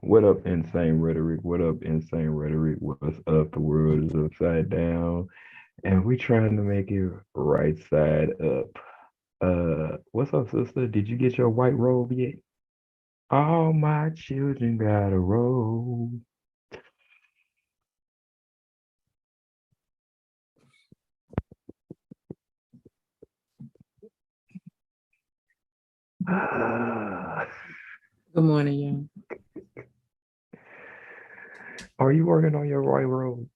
What up, insane rhetoric? What up, insane rhetoric? What's up? The world is upside down, and we trying to make it right side up. What's up, sister? Did you get your white robe yet? All my children got a robe. Good morning, y'all. Are you working on your white robe?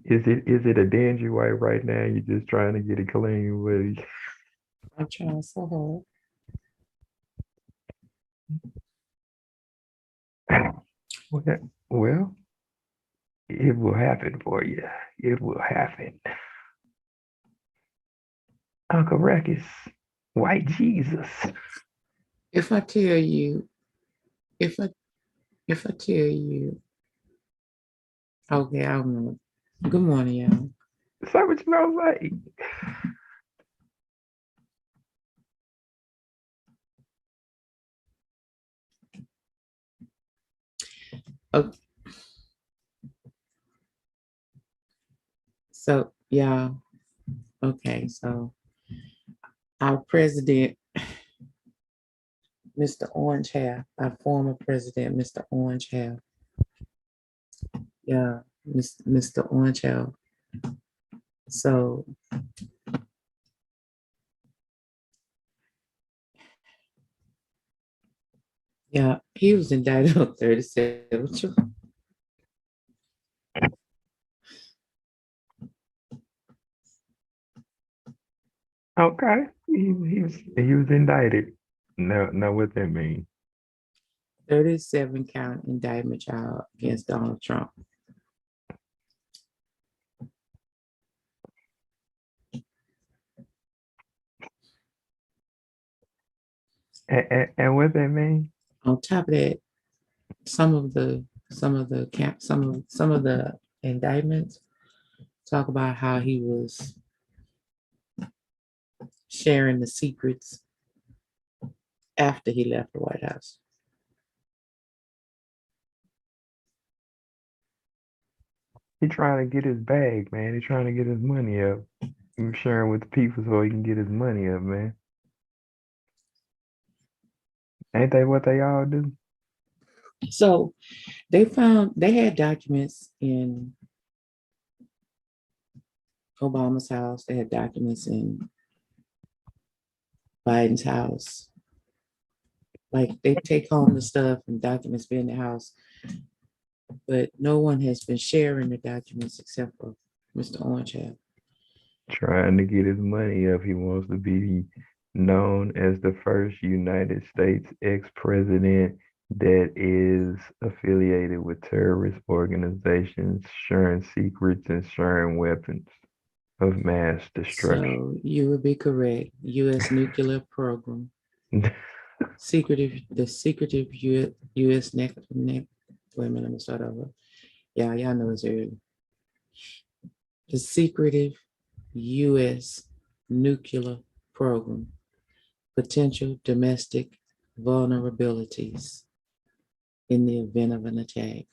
Is it a dingy white right now? You're just trying to get it clean, buddy. I'm trying so Well, well, it will happen for you. It will happen. Uncle Ruckus, white Jesus. If I tell you, if I if I tell you, okay, I don't know. Good morning, y'all. Say what you gonna say. Oh, so y'all, okay, so our president, Mr. Orange Hair, our former president, Mr. Orange Hair, yeah, Mr. Orange Hair. So yeah, he was indicted on 37 charges. Okay, he was indicted. No, what that mean? 37 count indictment child against Donald Trump. And what that mean? On top of that, some of the indictments talk about how he was sharing the secrets after he left the White House. He trying to get his bag, man. He trying to get his money up. He's sharing with the people so he can get his money up, man. Ain't they what they all do? So they had documents in Obama's house, they had documents in Biden's house. Like they take home the stuff and documents be in the house, but no one has been sharing the documents except for Mr. Orange Hair. Trying to get his money up. He wants to be known as the first United States ex-president that is affiliated with terrorist organizations, sharing secrets and sharing weapons of mass destruction. So you would be correct. U.S. nuclear program, secretive U.S. wait a minute, let me start over. Yeah, y'all know it's early. The secretive U.S. nuclear program, potential domestic vulnerabilities in the event of an attack.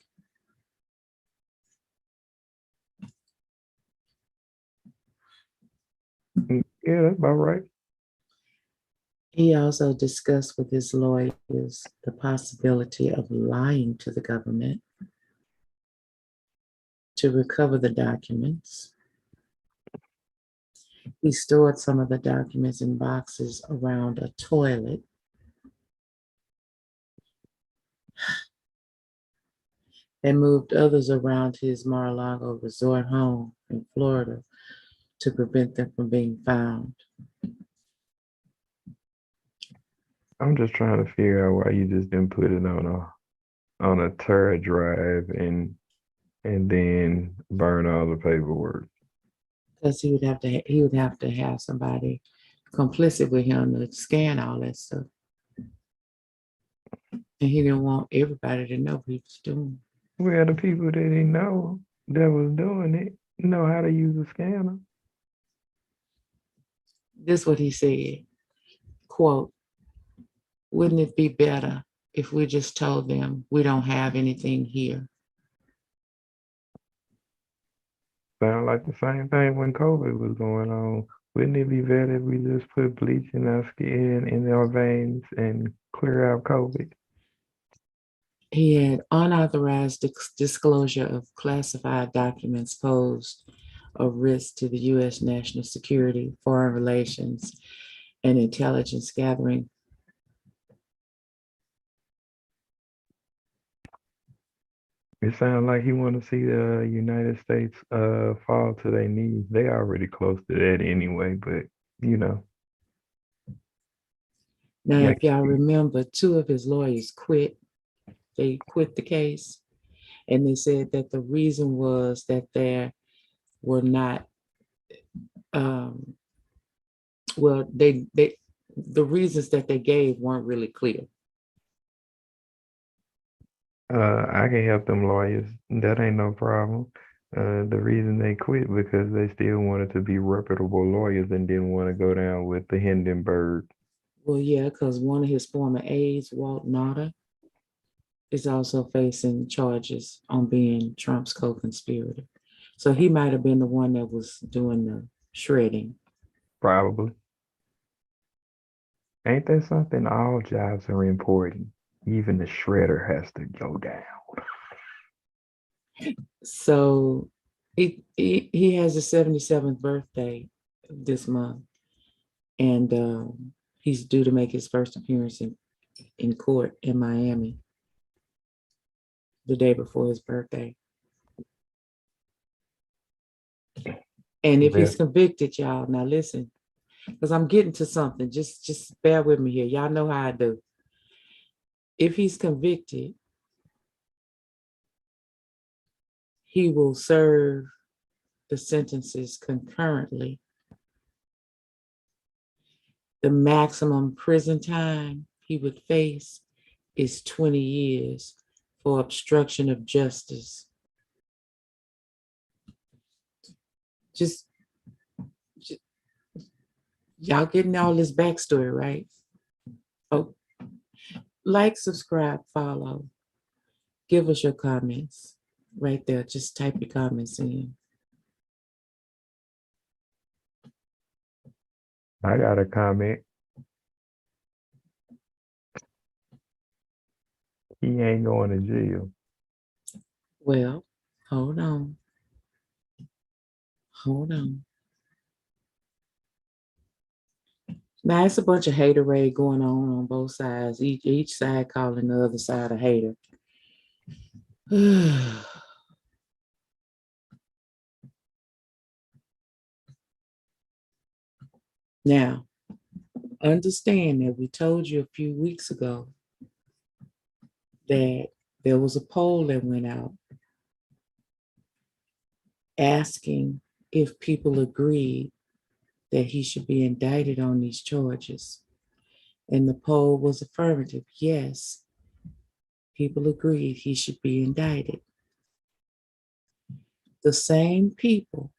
Yeah, that's about right. He also discussed with his lawyers the possibility of lying to the government to recover the documents. He stored some of the documents in boxes around a toilet. And moved others around his Mar-a-Lago resort home in Florida to prevent them from being found. I'm just trying to figure out why you just didn't put it on a Terra drive and then burn all the paperwork. Because he would have to have somebody complicit with him to scan all that stuff. And he didn't want everybody to know what he was doing. Well, the people that he know that was doing it know how to use a scanner. This is what he said, quote, Wouldn't it be better if we just told them we don't have anything here? Sound like the same thing when COVID was going on. Wouldn't it be better if we just put bleach in our skin, in our veins, and clear out COVID? He had unauthorized disclosure of classified documents posed a risk to the U.S. national security, foreign relations, and intelligence gathering. It sounds like he want to see the United States fall to their knees. They already close to that anyway, but you know, Now, like if y'all remember, two of his lawyers quit. They quit the case, and they said that the reason was that there were not, um, well, they the reasons that they gave weren't really clear. I can help them lawyers. That ain't no problem. The reason they quit because they still wanted to be reputable lawyers and didn't want to go down with the Hindenburg. Well, yeah, because one of his former aides, Walt Nauta, is also facing charges on being Trump's co-conspirator. So he might have been the one that was doing the shredding. Probably. Ain't that something? All jobs are important. Even the shredder has to go down. So he has his 77th birthday this month, and he's due to make his first appearance in court in Miami the day before his birthday. And if Yeah. he's convicted, y'all, now listen, because I'm getting to something. Just bear with me here. Y'all know how I do. If he's convicted, he will serve the sentences concurrently. The maximum prison time he would face is 20 years for obstruction of justice. Just, just y'all getting all this backstory, right? Oh, like, subscribe, follow. Give us your comments right there. Just type your comments in. I got a comment. He ain't going to jail. Well, hold on. Hold on. Now it's a bunch of haterade going on both sides. Each side calling the other side a hater. Now, understand that we told you a few weeks ago that there was a poll that went out asking if people agreed that he should be indicted on these charges. And the poll was affirmative. Yes, people agreed he should be indicted. The same people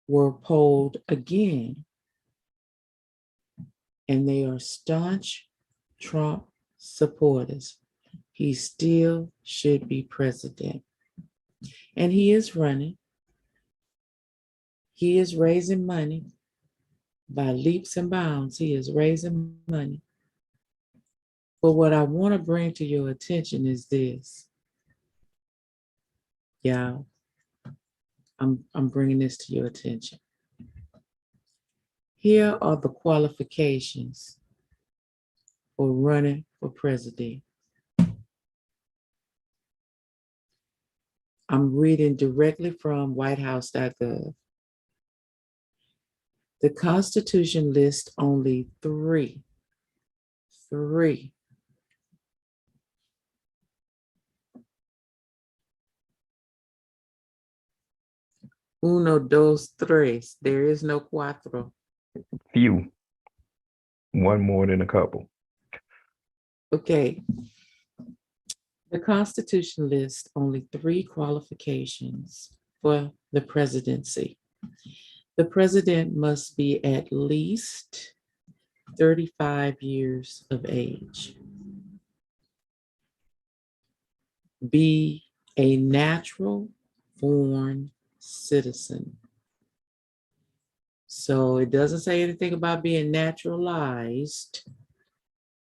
were polled again, and they are staunch Trump supporters. He still should be president. And he is running. He is raising money by leaps and bounds. He is raising money. But what I want to bring to your attention is this. Y'all, I'm bringing this to your attention. Here are the qualifications for running for president. I'm reading directly from whitehouse.gov. The Constitution lists only three. Uno, dos, tres. There is no cuatro. Few. One more than a couple. Okay. The Constitution lists only three qualifications for the presidency. The president must be at least 35 years of age. Be a natural born citizen. So it doesn't say anything about being naturalized.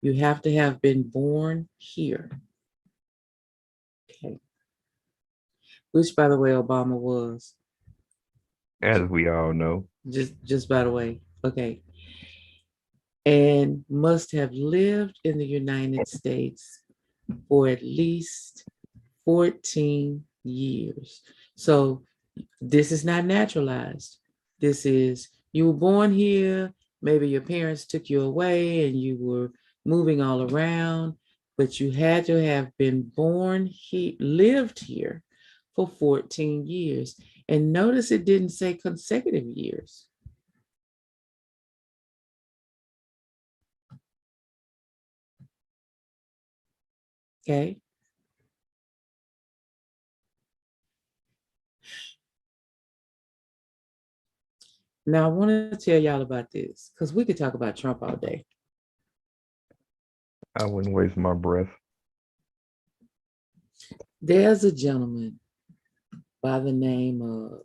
You have to have been born here. Okay. Which, by the way, Obama was. As we all know. Just by the way. Okay. And must have lived in the United States for at least 14 years. So this is not naturalized. This is you were born here, maybe your parents took you away and you were moving all around, but you had to have been born here, lived here for 14 years. And notice it didn't say consecutive years. Okay. Now I want to tell y'all about this because we could talk about Trump all day. I wouldn't waste my breath. There's a gentleman by the name of,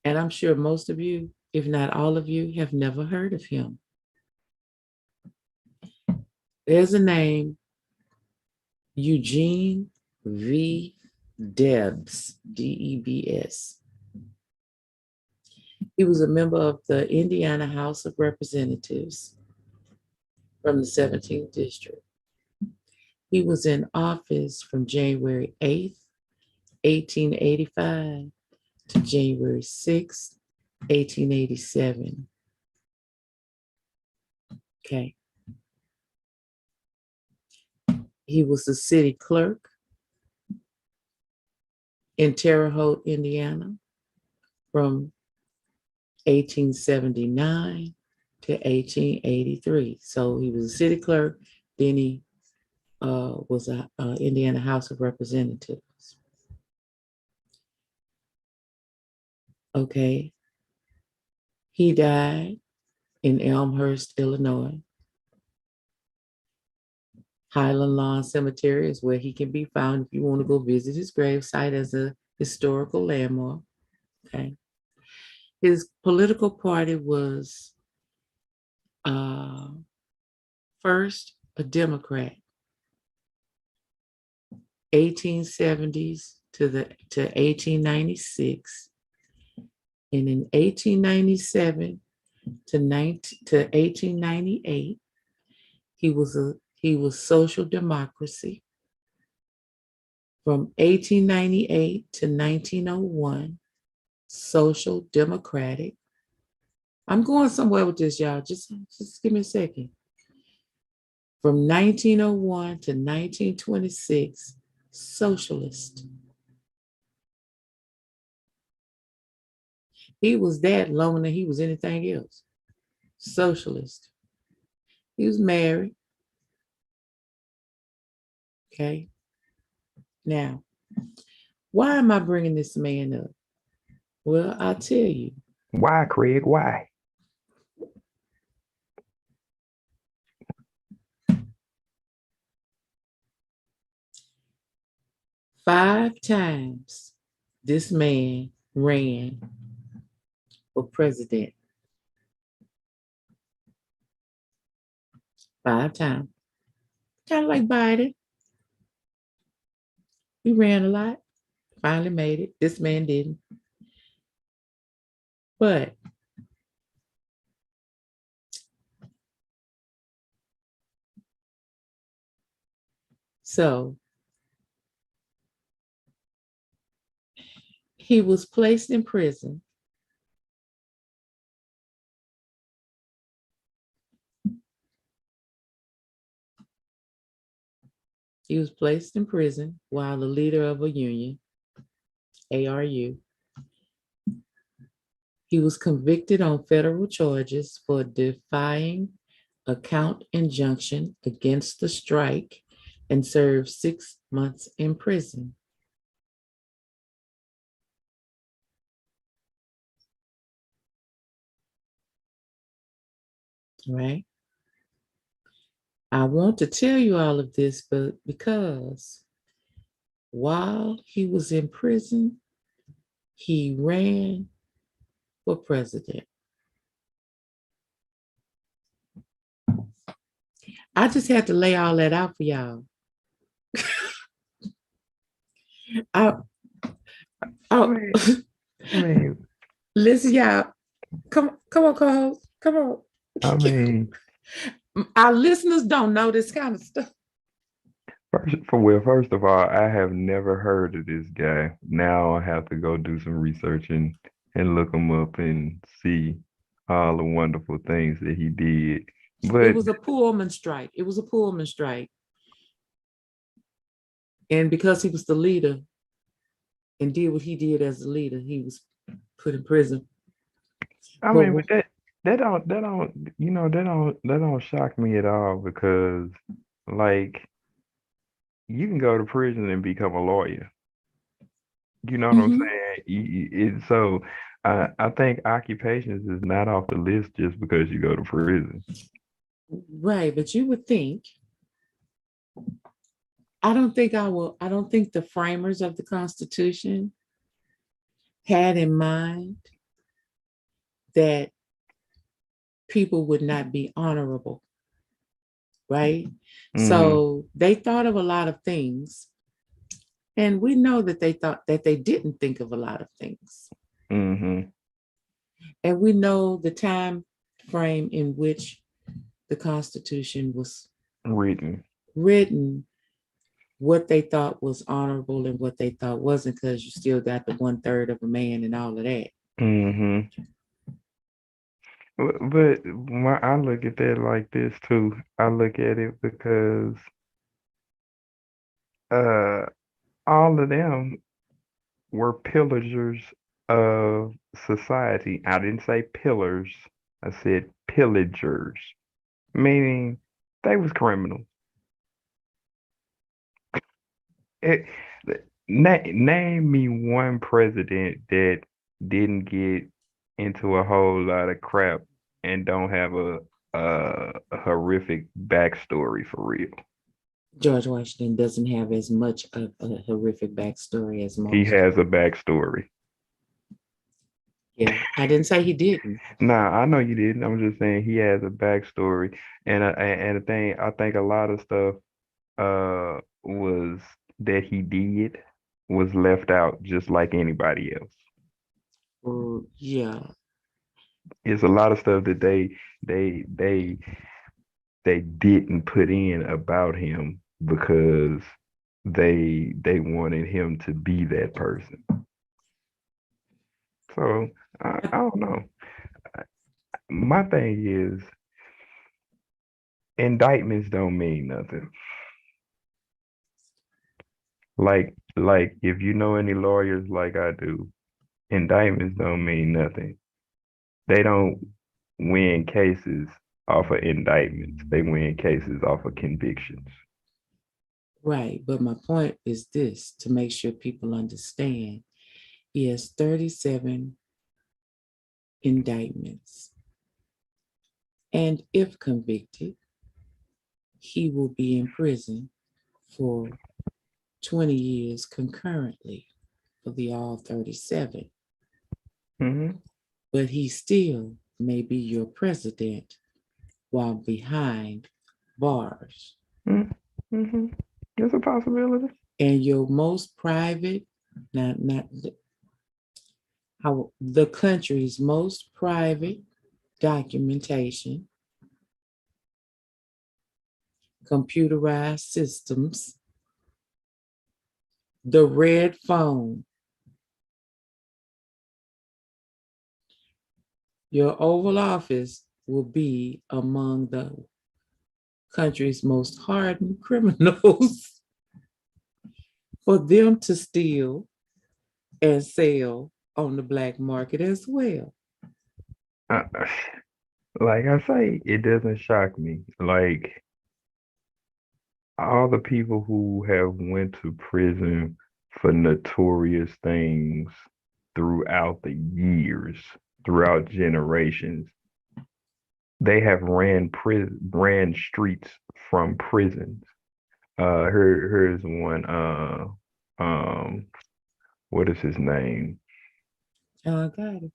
and I'm sure most of you, if not all of you, have never heard of him. There's a name, Eugene V. Debs, Debs. He was a member of the Indiana House of Representatives from the 17th District. He was in office from January 8th, 1885 to January 6th, 1887. Okay. He was the city clerk in Terre Haute, Indiana from 1879 to 1883. So he was a city clerk, then he was a Indiana House of Representatives. Okay. He died in Elmhurst, Illinois. Highland Lawn Cemetery is where he can be found if you want to go visit his gravesite as a historical landmark. Okay. His political party was first a Democrat, 1870s to 1896, and in 1897 to 1898, he was social democracy. From 1898 to 1901, social democratic. I'm going somewhere with this, y'all. Just give me a second. From 1901 to 1926, socialist. He was that longer than he was anything else. Socialist. He was married. Okay. Now, why am I bringing this man up? Well, I'll tell you. Why, Craig? Why? 5 times this man ran for president. 5 times. Kind of like Biden. He ran a lot, finally made it. This man didn't. But so he was placed in prison. He was placed in prison while the leader of a union, ARU. He was convicted on federal charges for defying a count injunction against the strike and served 6 months in prison. right? I want to tell you all of this, but because while he was in prison, he ran for president. I just had to lay all that out for y'all. I, I oh, mean, I mean, listen, y'all. Come on, co-host. Come on. I mean, Our listeners don't know this kind of stuff. first of all, I have never heard of this guy. Now I have to go do some research and look him up and see all the wonderful things that he did. It But was a Pullman strike. It was a Pullman strike. And because he was the leader and did what he did as a leader, he was put in prison. I mean, But but that don't shock me at all because like you can go to prison and become a lawyer. You know what I'm mhm, saying? So I think occupations is not off the list just because you go to prison. right, but you would think, I don't think the framers of the Constitution had in mind that people would not be honorable, right? Mm-hmm. So they thought of a lot of things, and we know that they thought that they didn't think of a lot of things. Mm-hmm. And we know the time frame in which the Constitution was Written. written, what they thought was honorable and what they thought wasn't, because you still got the 1/3 of a man and all of that. Mm-hmm. But I look at that like this too. I look at it because uh all of them were pillagers of society. I didn't say pillars. I said pillagers, meaning they was criminals. It, name me one president that didn't get into a whole lot of crap and don't have a horrific backstory for real. George Washington doesn't have as much of a horrific backstory as He most. has a backstory. Yeah, I didn't say he didn't. Nah, I know you didn't. I'm just saying he has a backstory, and the thing I think a lot of stuff was that he did was left out just like anybody else. Yeah, It's a lot of stuff that they they they didn't put in about him because they wanted him to be that person. So I don't know. My thing is indictments don't mean nothing. Like if you know any lawyers like I do, indictments don't mean nothing. They don't win cases off of indictments. They win cases off of convictions. right. But my point is this, to make sure people understand: he has 37 indictments. And if convicted, he will be in prison for 20 years concurrently for the all 37. Hmm. But he still may be your president while behind bars. Mm-hmm. It's a possibility. And your most private, not how the country's most private documentation, computerized systems, the red phone, your Oval Office will be among the country's most hardened criminals for them to steal and sell on the black market as well. Uh, like I say, it doesn't shock me. Like all the people who have went to prison for notorious things throughout the years, throughout generations, ran streets from prisons. Here's one. Um, what is his name? Oh, I got it.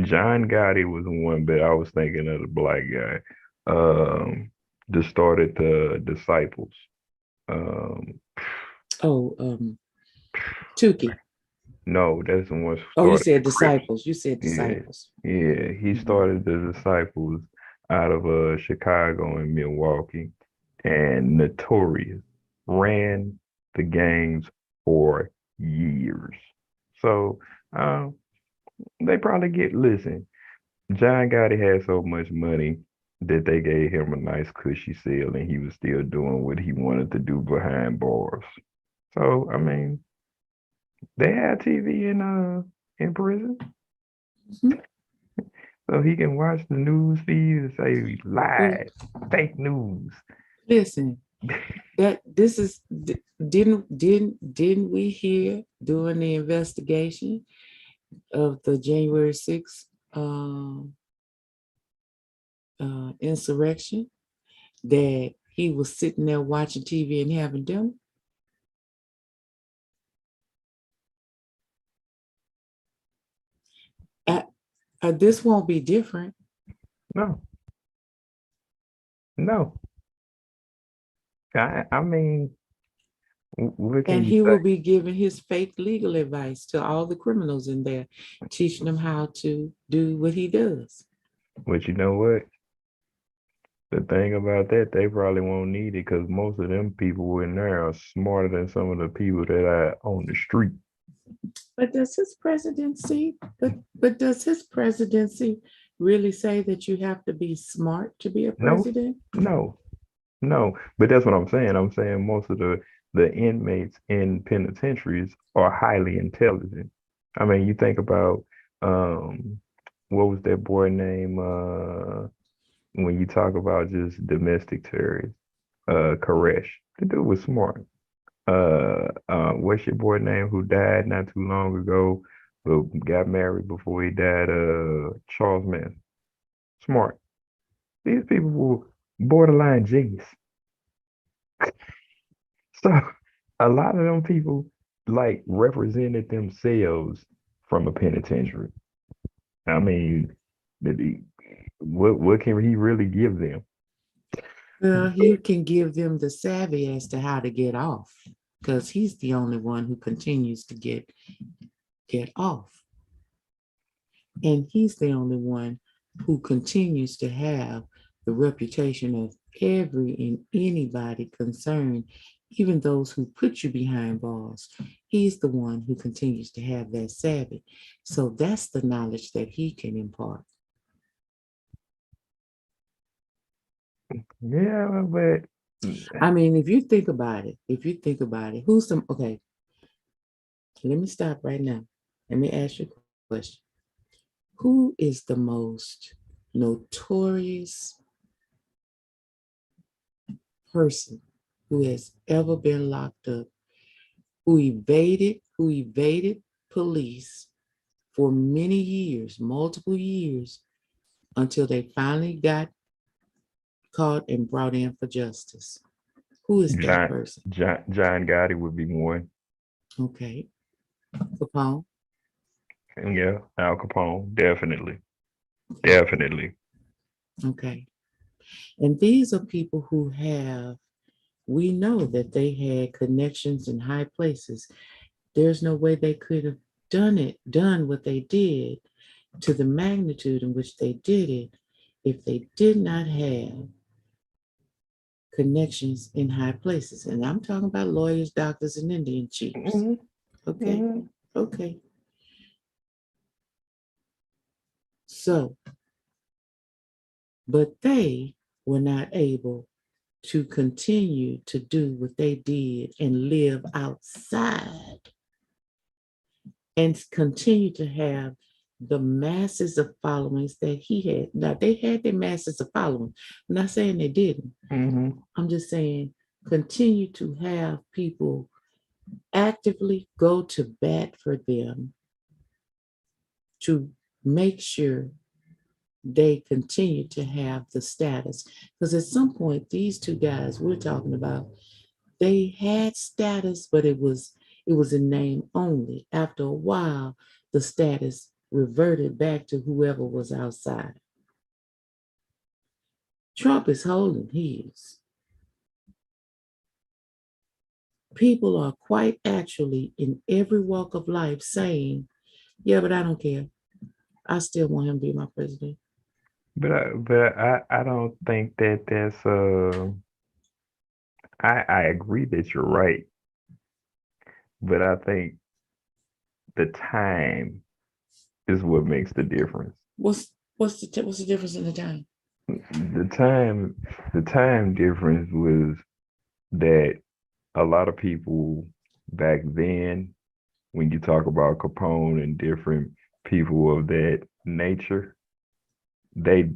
John Gotti was one, but I was thinking of the black guy. Um, that started the Disciples. Um, Oh, Tukey. no, that's the one who Oh, you started the said Crips. disciples. You said Yeah, disciples. yeah. He Mhm. started the Disciples out of Chicago and Milwaukee, and Notorious ran the gangs for years. So um, they probably get listen. John Gotti had so much money that they gave him a nice cushy sale, and he was still doing what he wanted to do behind bars. So I mean, they had TV in prison, Mhm. so he can watch the news feed and say Well, lies, fake news. listen, that this is didn't we hear during the investigation of the January 6th insurrection that he was sitting there watching TV and having dinner? Uh, this won't be different. No, no. I mean, what can And you he say? will be giving his fake legal advice to all the criminals in there, teaching them how to do what he does. But you know what? The thing about that, they probably won't need it because most of them people in there are smarter than some of the people that are on the street. But does his presidency, but does his presidency really say that you have to be smart to be a No, president? no, no. But that's what I'm saying. I'm saying most of the inmates in penitentiaries are highly intelligent. I mean, you think about um, what was that boy name? When you talk about just domestic terrorists, Koresh. The dude was smart. What's your boy name who died not too long ago, but got married before he died? Charles Manson. Smart. These people were borderline genius. So a lot of them people like represented themselves from a penitentiary. I mean, what can he really give them? Well, he can give them the savvy as to how to get off, because he's the only one who continues to get off. And he's the only one who continues to have the reputation of every and anybody concerned, even those who put you behind bars. He's the one who continues to have that savvy. So that's the knowledge that he can impart. Yeah, but I mean, if you think about it, who's the okay? Let me stop right now. Let me ask you a question. Who is the most notorious person who has ever been locked up, who evaded police for many years, multiple years, until they finally got caught and brought in for justice? Who is that John person? John Gotti would be one. Okay. Capone. Yeah, Al Capone, definitely, definitely. Okay. And these are people we know that they had connections in high places. There's no way they could have done what they did to the magnitude in which they did it if they did not have connections in high places. And I'm talking about lawyers, doctors, and Indian chiefs. Hmm. Okay. Hmm. Okay. So, but they were not able to continue to do what they did and live outside and continue to have the masses of followings that he had. Now, they had their masses of following. I'm not saying they didn't. Hmm. I'm just saying continue to have people actively go to bat for them to make sure they continue to have the status. Because at some point, these two guys we're talking about, they had status, but it was in name only. After a while, the status reverted back to whoever was outside. Trump is holding his. People are quite actually in every walk of life saying, yeah, but I don't care. I still want him to be my president. But I don't think that that's I agree that you're right, but I think the time is what makes the difference. What's the difference in the time? The time difference was that a lot of people back then, when you talk about Capone and different people of that nature, they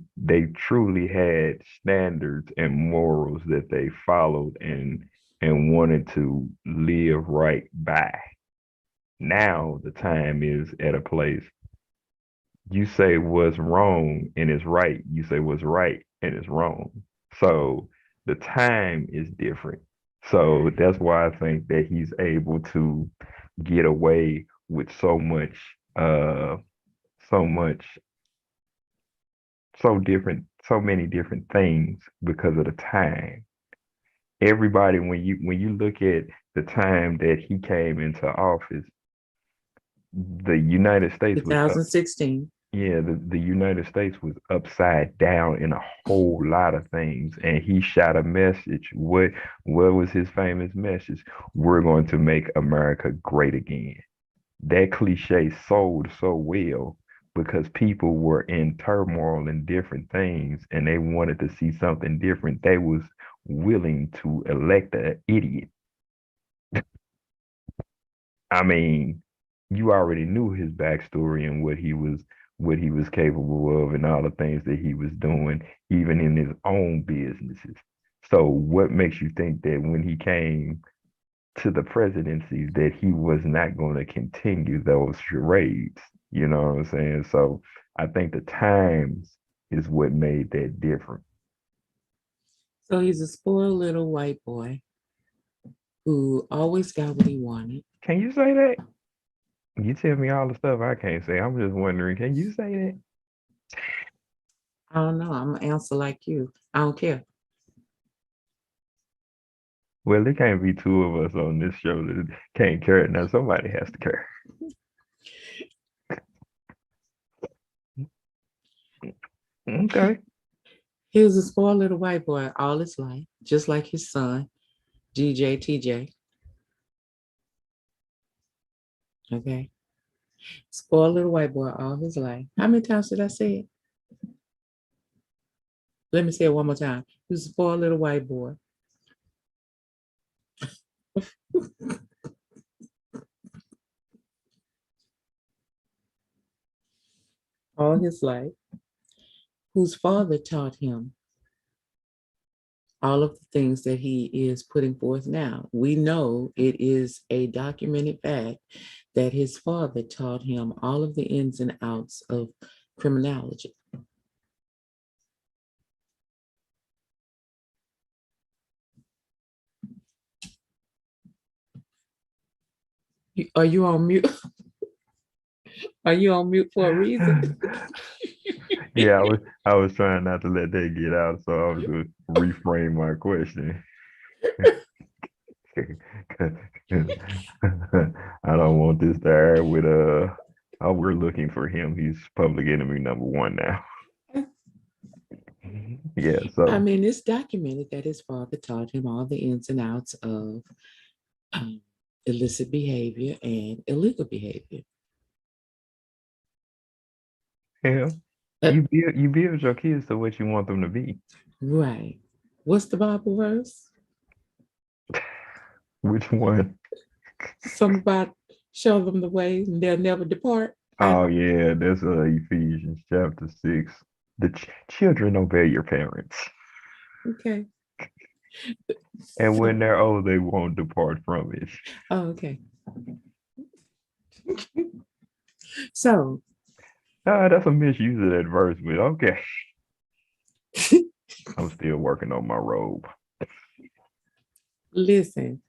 truly had standards and morals that they followed and wanted to live right by. Now the time is at a place you say what's wrong and it's right. You say what's right and it's wrong. So the time is different. So that's why I think that he's able to get away with so much, so many different things because of the time. Everybody, when you look at the time that he came into office, the United States was up. 2016. Yeah, the United States was upside down in a whole lot of things, and he shot a message. What was his famous message? We're going to make America great again. That cliche sold so well because people were in turmoil and different things, and they wanted to see something different. They was willing to elect an idiot. I mean, you already knew his backstory and what he was capable of and all the things that he was doing, even in his own businesses. So what makes you think that when he came to the presidency that he was not going to continue those charades? You know what I'm saying? So I think the times is what made that different. So he's a spoiled little white boy who always got what he wanted. Can you say that? You tell me all the stuff I can't say. I'm just wondering, can you say that? I don't know. I'm gonna answer like you. I don't care. Well, there can't be two of us on this show that can't care. Now somebody has to care. Okay. He was a spoiled little white boy all his life, just like his son, DJ TJ. Okay. Spoiled little white boy all his life. How many times did I say it? Let me say it one more time. He was a spoiled little white boy all his life, whose father taught him all of the things that he is putting forth now. We know it is a documented fact that his father taught him all of the ins and outs of criminology. Are you on mute? Are you on mute for a reason? Yeah, I was trying not to let that get out, so I was going to reframe my question. I don't want this to air with oh, we're looking for him. He's public enemy number one now. Yeah, I so mean, it's documented that his father taught him all the ins and outs of um, illicit behavior and illegal behavior. yeah, Uh, you build your kids to what you want them to be. right. What's the Bible verse? Which one? Some about show them the way and they'll never depart. Oh yeah, that's Ephesians chapter 6. The children obey your parents, Okay. and when So, they're old, they won't depart from it. oh, okay. So That's a misuse of that verse, but okay. I'm still working on my robe. Listen,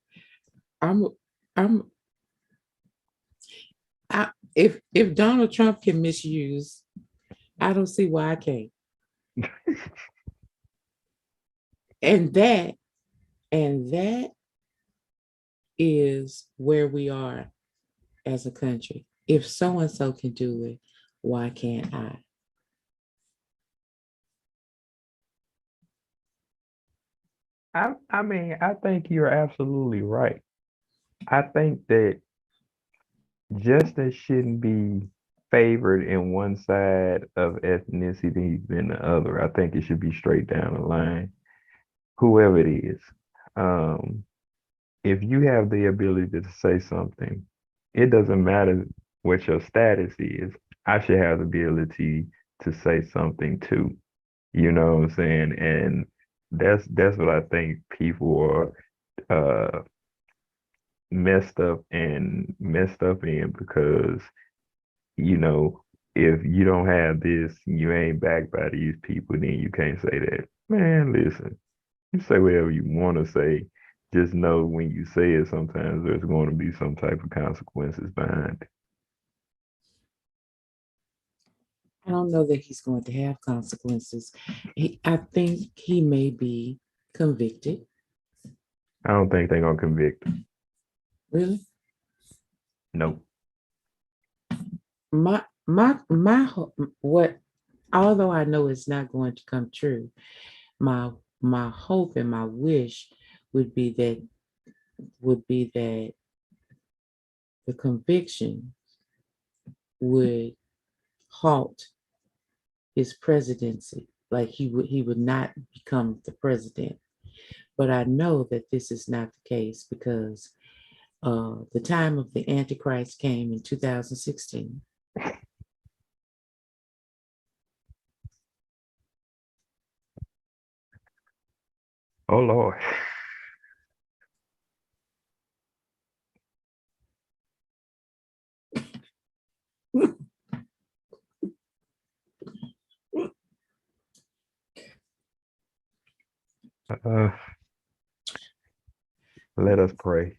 I'm I'm if Donald Trump can misuse, I don't see why I can't. And that is where we are as a country. If so and so can do it, why can't I? I mean, I think you're absolutely right. I think that justice shouldn't be favored in one side of ethnicity than the other. I think it should be straight down the line, whoever it is. Um, if you have the ability to say something, it doesn't matter what your status is. I should have the ability to say something too. You know what I'm saying? And that's what I think people are messed up in because you know, if you don't have this, you ain't backed by these people, then you can't say that. Man, listen, you say whatever you want to say. Just know when you say it, sometimes there's going to be some type of consequences behind it. I don't know that he's going to have consequences. I think he may be convicted. I don't think they're going to convict him. Really? Nope. My what although I know it's not going to come true, my my hope and my wish would be that would be that the conviction would halt his presidency. Like he would not become the president. But I know that this is not the case because the time of the Antichrist came in 2016. Oh Lord. Uh, let us pray.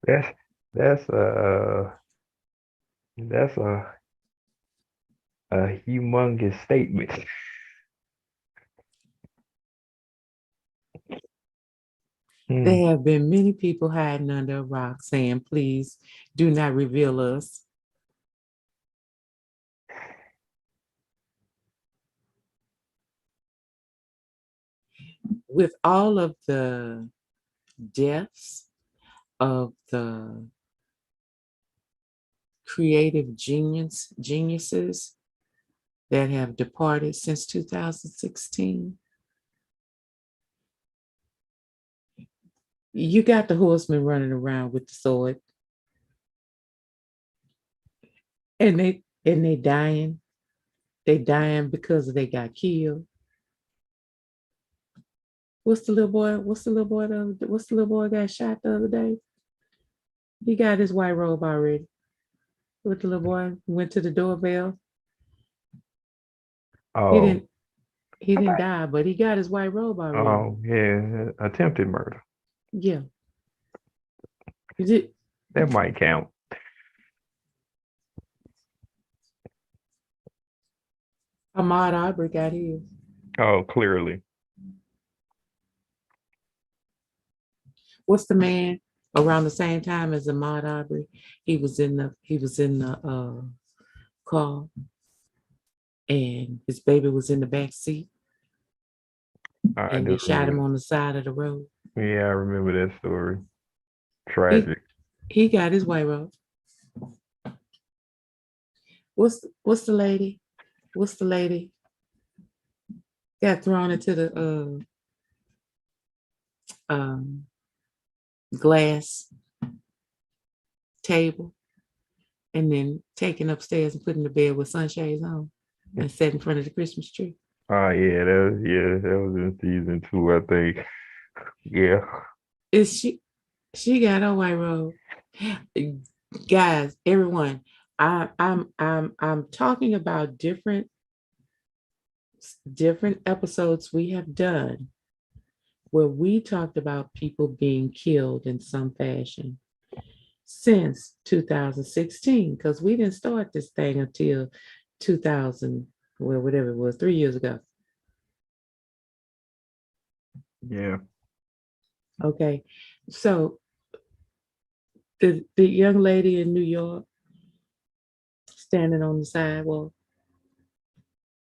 That's that's that's a humongous statement. Hmm. There have been many people hiding under a rock saying, please do not reveal us. With all of the deaths of the creative geniuses that have departed since 2016, you got the horsemen running around with the sword and they dying. They dying because they got killed. What's the little boy? What's the little boy got shot the other day? He got his white robe already. What the little boy went to the doorbell. He Oh, didn't he I didn't think. die, but he got his white robe already. Oh yeah, attempted murder. Yeah. Is it That might count. Ahmaud Arbery got his? Oh, clearly. What's the man around the same time as Ahmaud Arbery? He was in the car and his baby was in the back seat I and do they shot remember him that. on the side of the road. Yeah, I remember that story. He Tragic. he got his white robe. What's the lady? What's the lady got thrown into the um, glass table and then taken upstairs and put in the bed with sunshades on and sat in front of the Christmas tree? Oh yeah, that was in season two, I think. Yeah. Is she got a white robe? Guys, everyone, I'm talking about different episodes we have done where we talked about people being killed in some fashion since 2016, because we didn't start this thing until 2000, well, whatever it was, 3 years ago. Yeah. Okay. So the young lady in New York standing on the sidewalk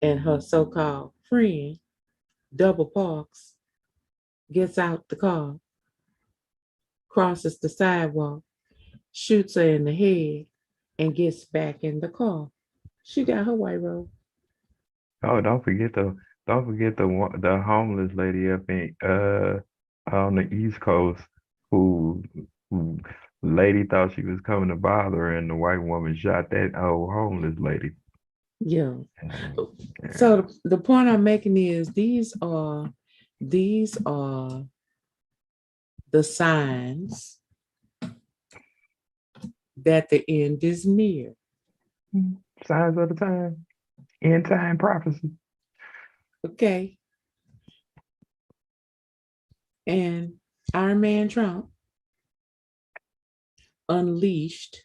and her so-called friend double parks, gets out the car, crosses the sidewalk, shoots her in the head, and gets back in the car. She got her white robe. Oh, don't forget the homeless lady up in on the East Coast who lady thought she was coming to bother her and the white woman shot that old homeless lady. Yeah. Yeah. So the point I'm making is these are the signs that the end is near. Signs of the time. End time prophecy. Okay. And Iron Man Trump unleashed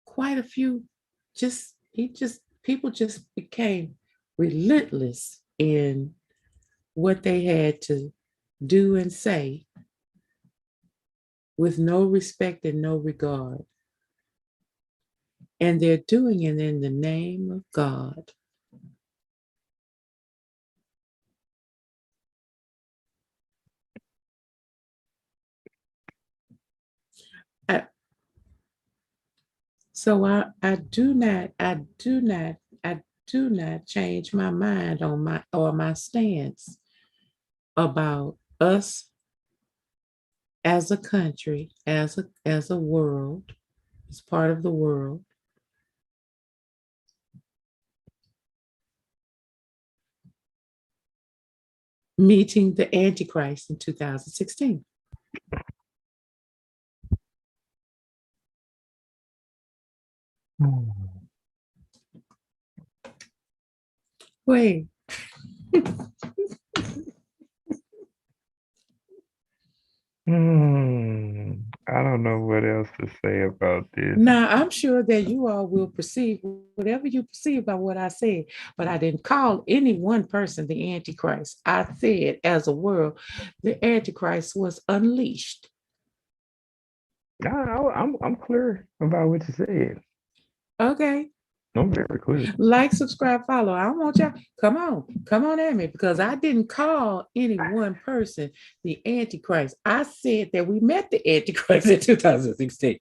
quite a few, just people just became relentless in what they had to do and say with no respect and no regard. And they're doing it in the name of God. I, so I do not change my mind on my stance about us as a country, as a world, as part of the world, meeting the Antichrist in 2016. Wait, I don't know what else to say about this. now I'm sure that you all will perceive whatever you perceive by what I said, but I didn't call any one person the Antichrist. I said, as a world, the Antichrist was unleashed. I'm clear about what you said. Okay, I'm very clear. like, subscribe, follow. I don't want y'all. Come on at me, because I didn't call any one person the Antichrist. I said that we met the Antichrist in 2016.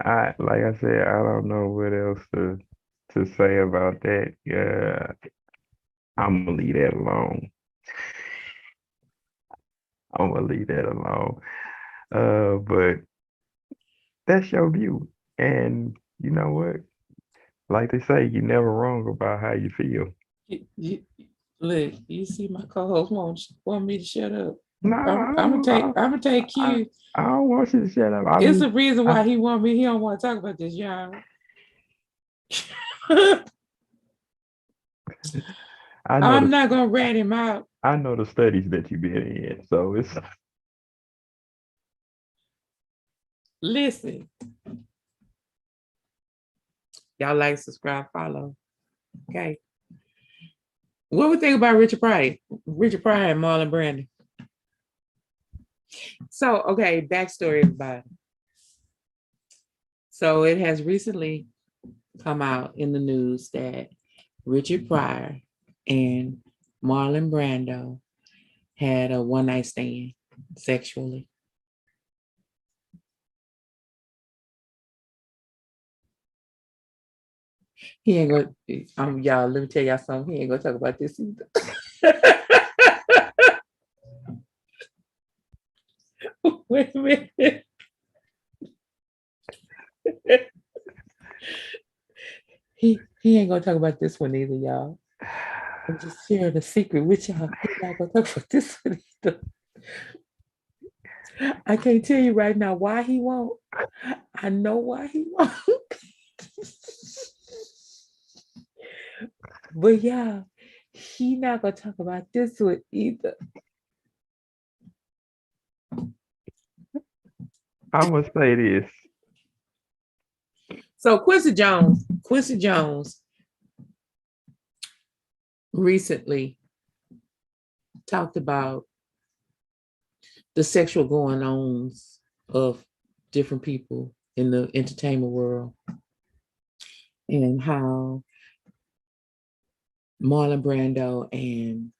Like I said, I don't know what else to say about that. Yeah, I'm gonna leave that alone. I'm gonna leave that alone. But that's your view, and you know what? Like they say, you're never wrong about how you feel. Look, you see, my co-host want me to shut up. No, I'm gonna take I, cue. I don't want you to shut up. It's the reason I, why he want me. He don't want to talk about this, y'all. I know I'm the not gonna rat him out. I know the studies that you've been in, so it's Listen, y'all like, subscribe, follow. Okay. What we think about Richard Pryor? Richard Pryor and Marlon Brandon. So, okay, backstory, everybody. So it has recently come out in the news that Richard Pryor and Marlon Brando had a one night stand sexually. He ain't gonna, y'all, let me tell y'all something. He ain't gonna talk about this either. Wait a minute. He ain't gonna talk about this one either, y'all. I'm just sharing a secret with y'all. He not gonna talk about this one either. I can't tell you right now why he won't. I know why he won't. But yeah, he not gonna talk about this one either. I'm gonna say this. So Quincy Jones recently talked about the sexual going ons of different people in the entertainment world and how Marlon Brando and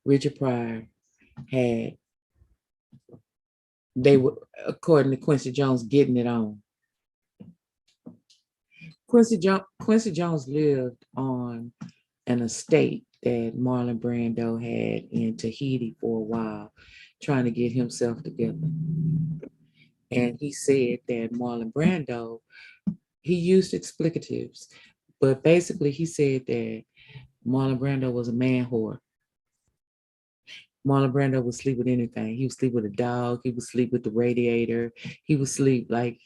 Richard Pryor had they were, according to Quincy Jones, getting it on. Quincy Jones lived on an estate that Marlon Brando had in Tahiti for a while, trying to get himself together. And he said that Marlon Brando, he used explicatives, but basically he said that Marlon Brando was a man whore. Marlon Brando would sleep with anything. He would sleep with a dog. He would sleep with the radiator. He would sleep like,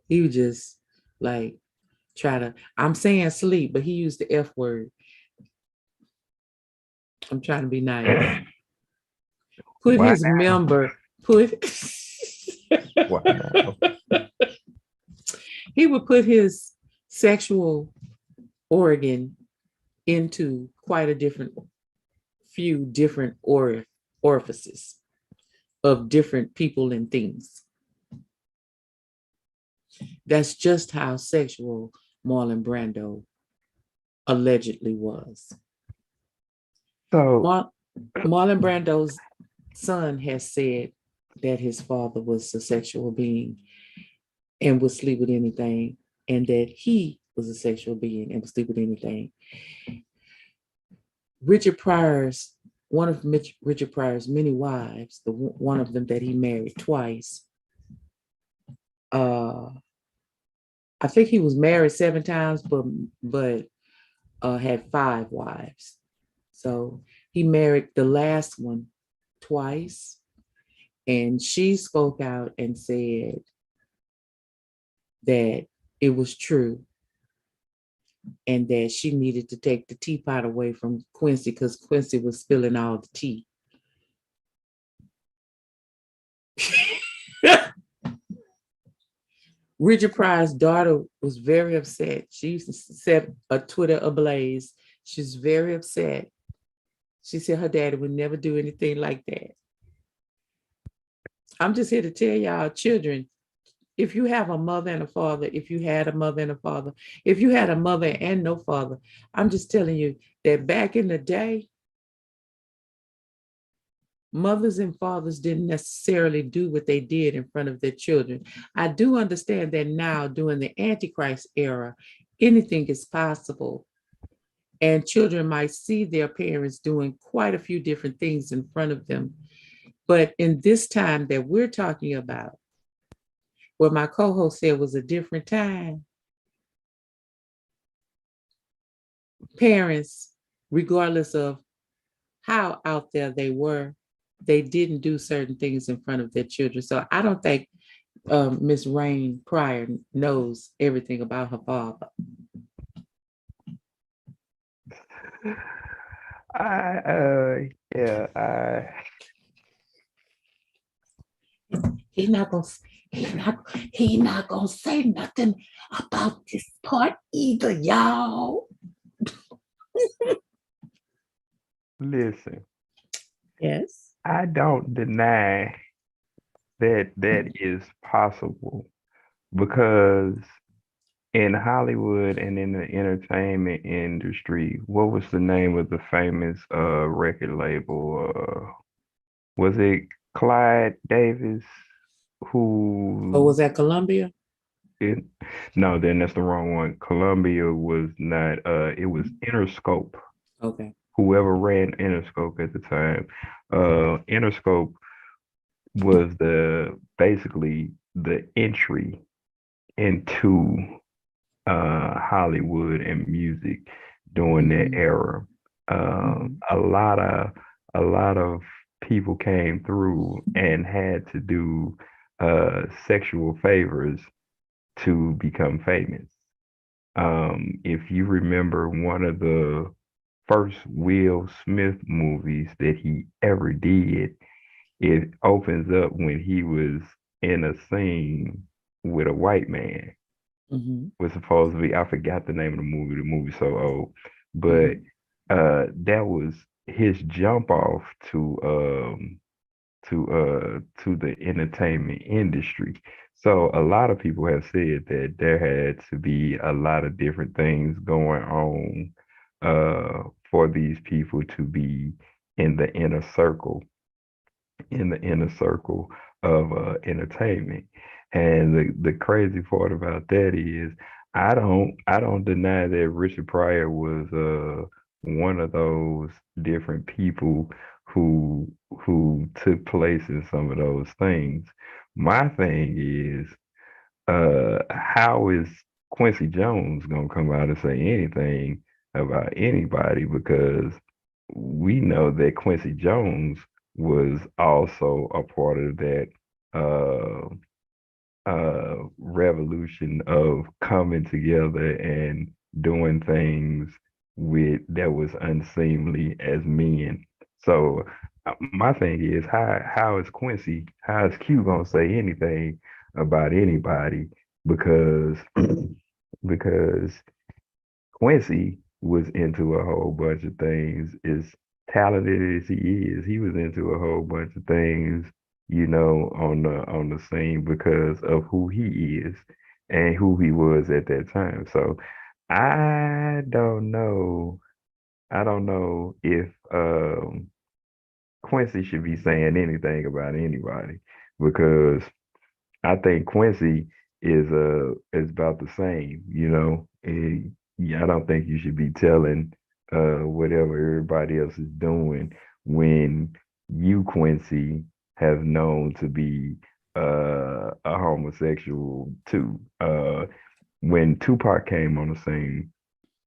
he would just like try to, I'm saying sleep, but he used the F word. I'm trying to be nice. Put Why his now? member, put, Why now? he would put his sexual organ into quite a few different orifices of different people and things. That's just how sexual Marlon Brando allegedly was. So, Mar- Marlon Brando's son has said that his father was a sexual being and would sleep with anything, and that he was a sexual being and would sleep with anything. Richard Pryor's one of Richard Pryor's many wives, one of them that he married twice. Uh, I think he was married 7 times, but had 5 wives. So he married the last one twice, and she spoke out and said that it was true and that she needed to take the teapot away from Quincy because Quincy was spilling all the tea. Richard Pryor's daughter was very upset. She used to set a Twitter ablaze. She's very upset. She said her daddy would never do anything like that. I'm just here to tell y'all, children, if you have a mother and a father, if you had a mother and a father, if you had a mother and no father, I'm just telling you that back in the day, mothers and fathers didn't necessarily do what they did in front of their children. I do understand that now, during the Antichrist era, anything is possible. And children might see their parents doing quite a few different things in front of them. But in this time that we're talking about, what my co-host said was a different time, parents, regardless of how out there they were, they didn't do certain things in front of their children. So I don't think Miss Rain Pryor knows everything about her father. I, yeah, He not gonna he not gonna say nothing about this part either, y'all. listen, Yes. I don't deny that that is possible because in Hollywood and in the entertainment industry, what was the name of the famous record label? Was it Clyde Davis Or who was that Columbia? it, no, then that's the wrong one. Columbia was not it was Interscope. Okay. Whoever ran Interscope at the time. Interscope was the basically the entry into Hollywood and music during that Mm-hmm. era. Mm-hmm. A lot of people came through and had to do sexual favors to become famous. If you remember one of the first Will Smith movies that he ever did, it opens up when he was in a scene with a white man. Mm-hmm. Was supposed to be, I forgot the name of the movie. The movie's so old, but Mm-hmm. that was his jump off to the entertainment industry. So a lot of people have said that there had to be a lot of different things going on for these people to be in the inner circle of entertainment. And the crazy part about that is I don't deny that Richard Pryor was one of those different people who took place in some of those things. My thing is how is Quincy Jones gonna come out and say anything about anybody because we know that Quincy Jones was also a part of that uh revolution of coming together and doing things with that was unseemly as men. So my thing is how is Q gonna say anything about anybody because because Quincy was into a whole bunch of things. As talented as he was into a whole bunch of things, on the scene because of who he is and who he was at that time. So I don't know. I don't know if Quincy should be saying anything about anybody because I think Quincy is about the same, yeah, I don't think you should be telling whatever everybody else is doing when you, Quincy, have known to be a homosexual too. When Tupac came on the scene,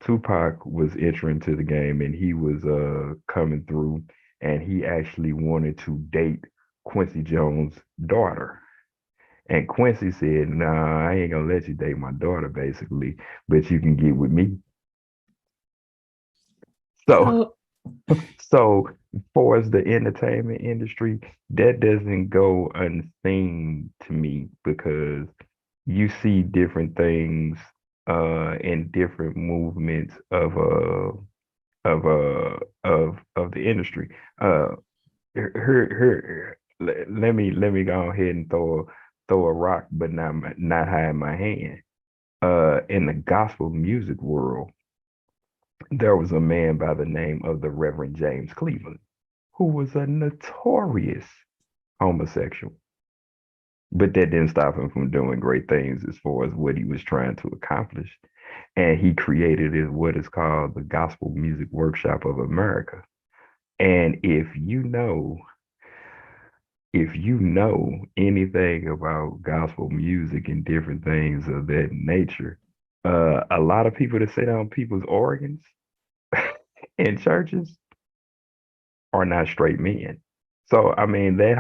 Tupac was entering to the game and he was coming through and he actually wanted to date Quincy Jones' daughter. And Quincy said, "Nah, I ain't gonna let you date my daughter, basically, but you can get with me." So, So, so far as the entertainment industry, that doesn't go unseen to me because you see different things in different movements of the industry. Let me go ahead and throw a rock, but not hide my hand. In the gospel music world, there was a man by the name of the Reverend James Cleveland, who was a notorious homosexual. But that didn't stop him from doing great things as far as what he was trying to accomplish. And he created what is called the Gospel Music Workshop of America. And if you know anything about gospel music and different things of that nature, a lot of people that sit on people's organs in churches are not straight men. So I mean the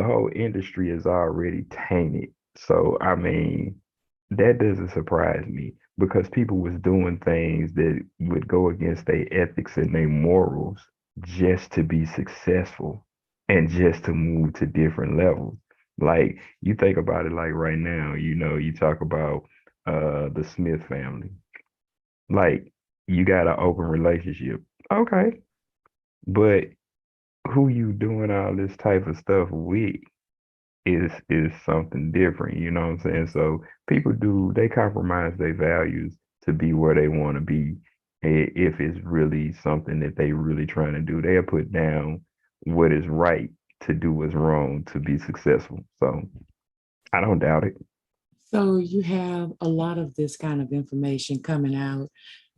whole industry is already tainted. So I mean that doesn't surprise me because people was doing things that would go against their ethics and their morals just to be successful and just to move to different levels. Like you think about it like right now, you talk about the Smith family. Like you got an open relationship. Okay. But who you doing all this type of stuff with is something different, you know what I'm saying? So people they compromise their values to be where they want to be. If it's really something that they really trying to do, they'll put down what is right to do what's wrong to be successful. So I don't doubt it. so you have a lot of this kind of information coming out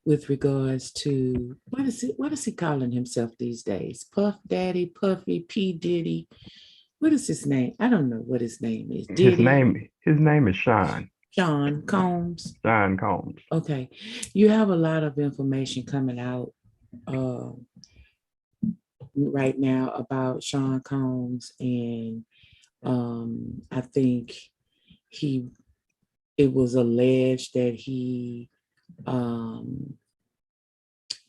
with regards to what is he calling himself these days? Puff Daddy, Puffy, P. Diddy. what is his name? I don't know what his name is. His Diddy, name is Sean. Sean Combs. Sean Combs. Okay. You have a lot of information coming out uh, right now about Sean Combs, and I think he it was alleged that he um,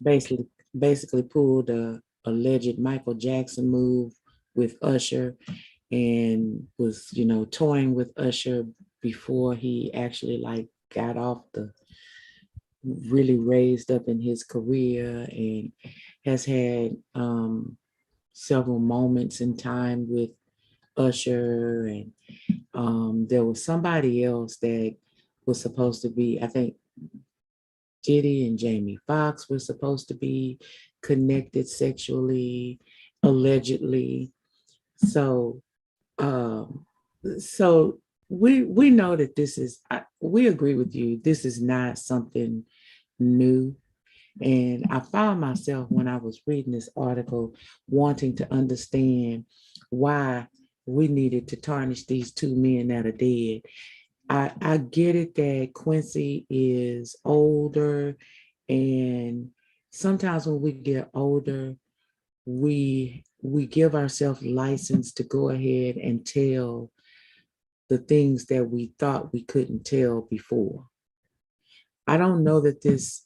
basically basically pulled a alleged Michael Jackson move with Usher and was toying with Usher before he actually like got off the really raised up in his career, and has had several moments in time with Usher, and there was somebody else that was supposed to be, I think Diddy and Jamie Foxx were supposed to be connected sexually, allegedly. So, um, so we know that we agree with you. This is not something new. And I found myself when I was reading this article wanting to understand why we needed to tarnish these two men that are dead. I get it that Quincy is older, and sometimes when we get older, we give ourselves license to go ahead and tell the things that we thought we couldn't tell before. I don't know that this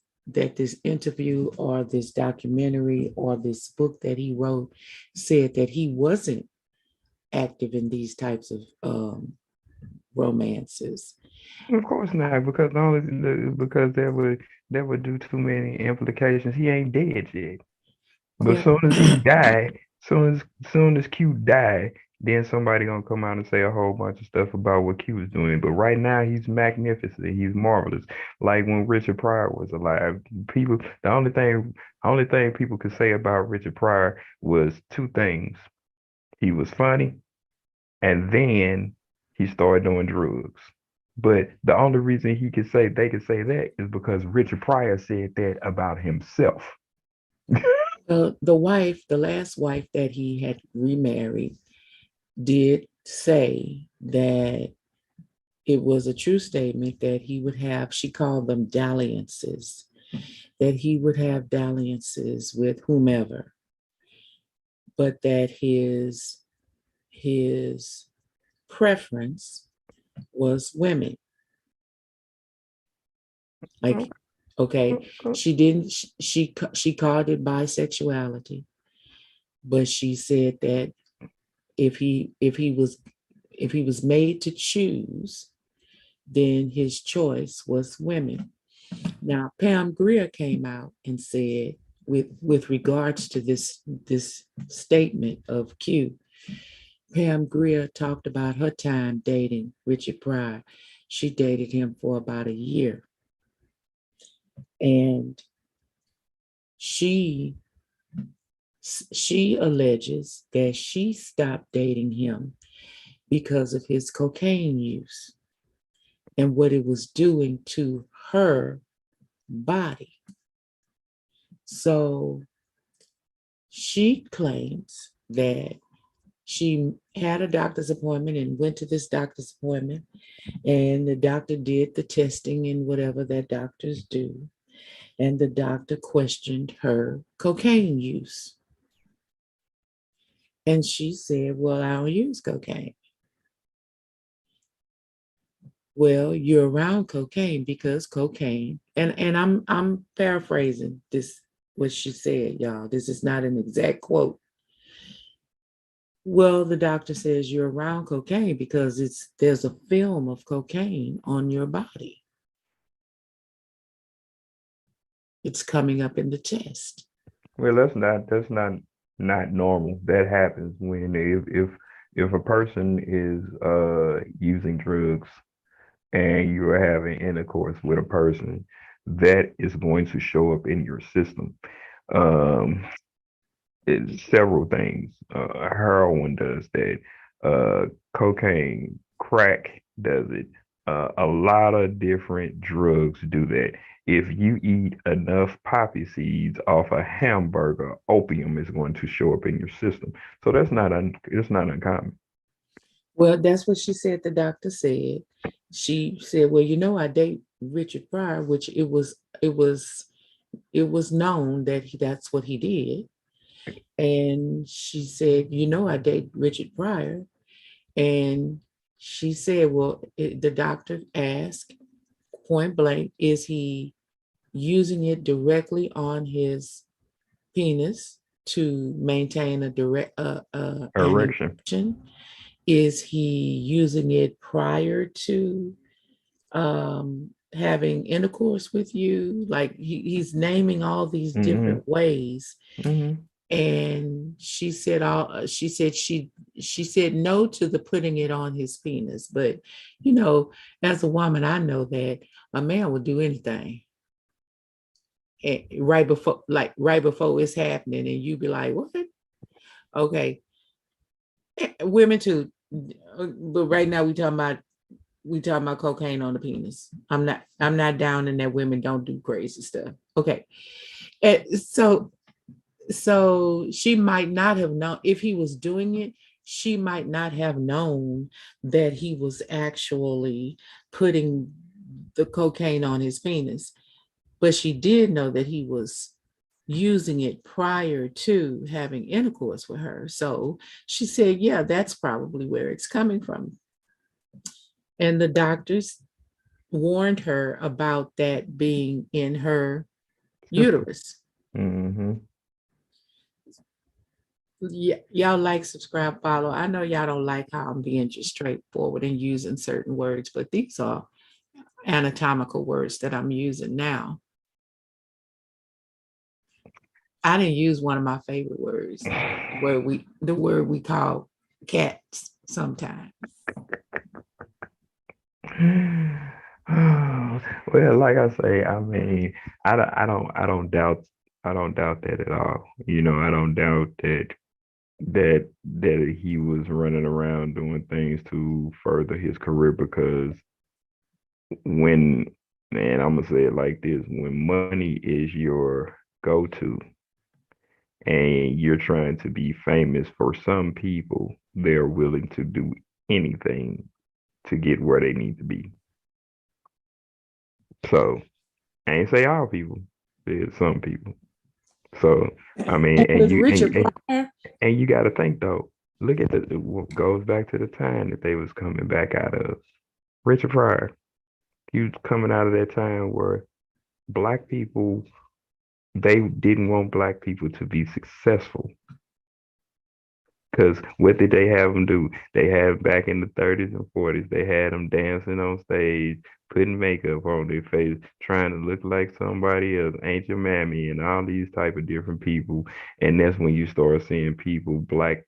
interview or this documentary or this book that he wrote said that he wasn't active in these types of romances. Of course not, because because that would do too many implications. He ain't dead yet. But Yeah. soon as he die, soon as Q die, then somebody gonna come out and say a whole bunch of stuff about what Q is doing. But right now he's magnificent. He's marvelous. Like when Richard Pryor was alive, people only thing people could say about Richard Pryor was two things. He was funny, and then he started doing drugs. But the only reason they could say that is because Richard Pryor said that about himself. The last wife that he had remarried, did say that it was a true statement that he would have, she called them dalliances, that he would have dalliances with whomever, but that his preference was women. Like, okay, she didn't, she called it bisexuality, but she said that if he was made to choose, then his choice was women. Now, Pam Grier came out and said, with regards to this statement of Q, Pam Grier talked about her time dating Richard Pryor. She dated him for about a year, and she she alleges that she stopped dating him because of his cocaine use and what it was doing to her body. So she claims that she had a doctor's appointment and went to this doctor's appointment, and the doctor did the testing and whatever that doctors do. And the doctor questioned her cocaine use. And she said, well, I don't use cocaine. Well, you're around cocaine because cocaine, and I'm paraphrasing this what she said, y'all. This is not an exact quote. Well, the doctor says you're around cocaine because there's a film of cocaine on your body. It's coming up in the test. Well, that's not normal. That happens when if a person is using drugs and you are having intercourse with a person, that is going to show up in your system. Um, it's several things. Heroin does that. Cocaine, crack does it. A lot of different drugs do that. If you eat enough poppy seeds off a hamburger, opium is going to show up in your system. So it's not uncommon. Well, that's what she said. The doctor said. She said, "Well, I date Richard Pryor, which it was known that that's what he did." And she said, "I date Richard Pryor." And she said, "Well, the doctor asked point blank, is he using it directly on his penis to maintain a direct an Erection. erection? Is he using it prior to having intercourse with you?" Like he's naming all these Hmm. different ways. Hmm. And she said no to the putting it on his penis. But you know, as a woman, I know that a man would do anything. And right before it's happening, and you be like, "What?" Okay, women too. But right now we talking about cocaine on the penis. I'm not down in that women don't do crazy stuff. Okay. So she might not have known if he was doing it. She might not have known that he was actually putting the cocaine on his penis, but she did know that he was using it prior to having intercourse with her. So she said, "Yeah, that's probably where it's coming from." And the doctors warned her about that being in her System. uterus. Hmm. Yeah, y'all like, subscribe, follow. I know y'all don't like how I'm being just straightforward and using certain words, but these are anatomical words that I'm using now. I didn't use one of my favorite words, the word we call cats sometimes. Well, like I say, I mean, I don't doubt that at all. I don't doubt that he was running around doing things to further his career because when, man, I'm gonna say it like this, when money is your go-to and you're trying to be famous, for some people, they're willing to do anything to get where they need to be. So I ain't say all people, there's some people. So I mean, And with Richard Pryor, and you got to think though. Look at what goes back to the time that they was coming back out of. Richard Pryor, he was coming out of that time where black people, they didn't want black people to be successful. Because what did they have them do? They had back in the 30s and 40s, they had them dancing on stage, putting makeup on their face, trying to look like somebody else, Ain't Your Mammy, and all these type of different people. And that's when you start seeing people, black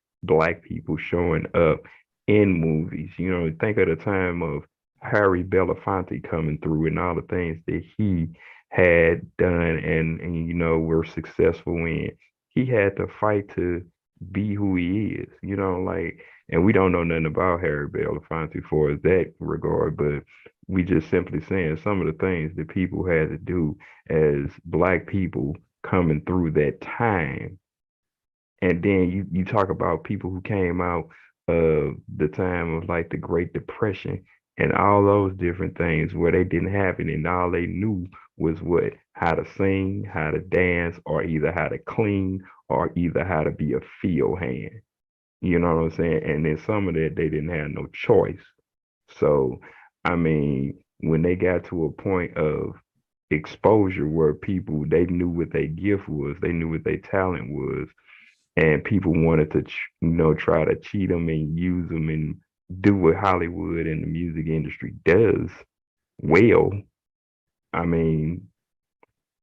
people showing up in movies. Think of the time of Harry Belafonte coming through and all the things that he had done and were successful in. He had to fight to be who he is, like, and we don't know nothing about Harry Belafonte for that regard, but we just simply saying some of the things that people had to do as black people coming through that time. And then you talk about people who came out of the time of like the Great Depression and all those different things where they didn't have it and all they knew was what? How to sing, how to dance, or either how to clean, or either how to be a field hand. You know what I'm saying? And then some of that they didn't have no choice. So, I mean, when they got to a point of exposure where people they knew what their gift was, they knew what their talent was, and people wanted to try to cheat them and use them and do what Hollywood and the music industry does well. I mean,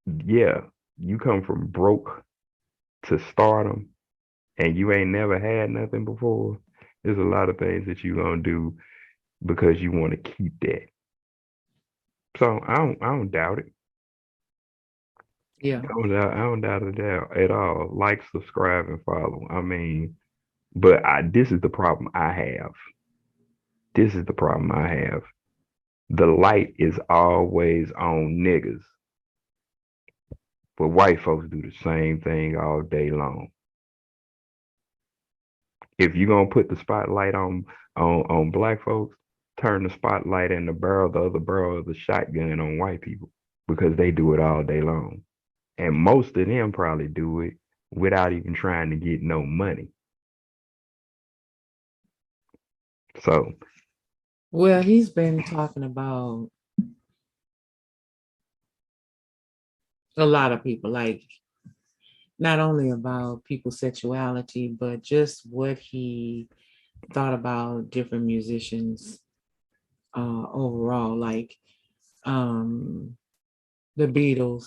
yeah, you come from broke to stardom and you ain't never had nothing before. There's a lot of things that you gonna do because you want to keep that. So I don't doubt it. yeah, I don't doubt it at all. Like, subscribe, and follow. I mean, but this is the problem I have. This is the problem I have. The light is always on niggas, but white folks do the same thing all day long. If you're gonna put the spotlight on black folks, turn the spotlight and the other barrel of the shotgun on white people because they do it all day long. And most of them probably do it without even trying to get no money. So Well, he's been talking about a lot of people, like not only about people's sexuality, but just what he thought about different musicians overall, like um, the Beatles.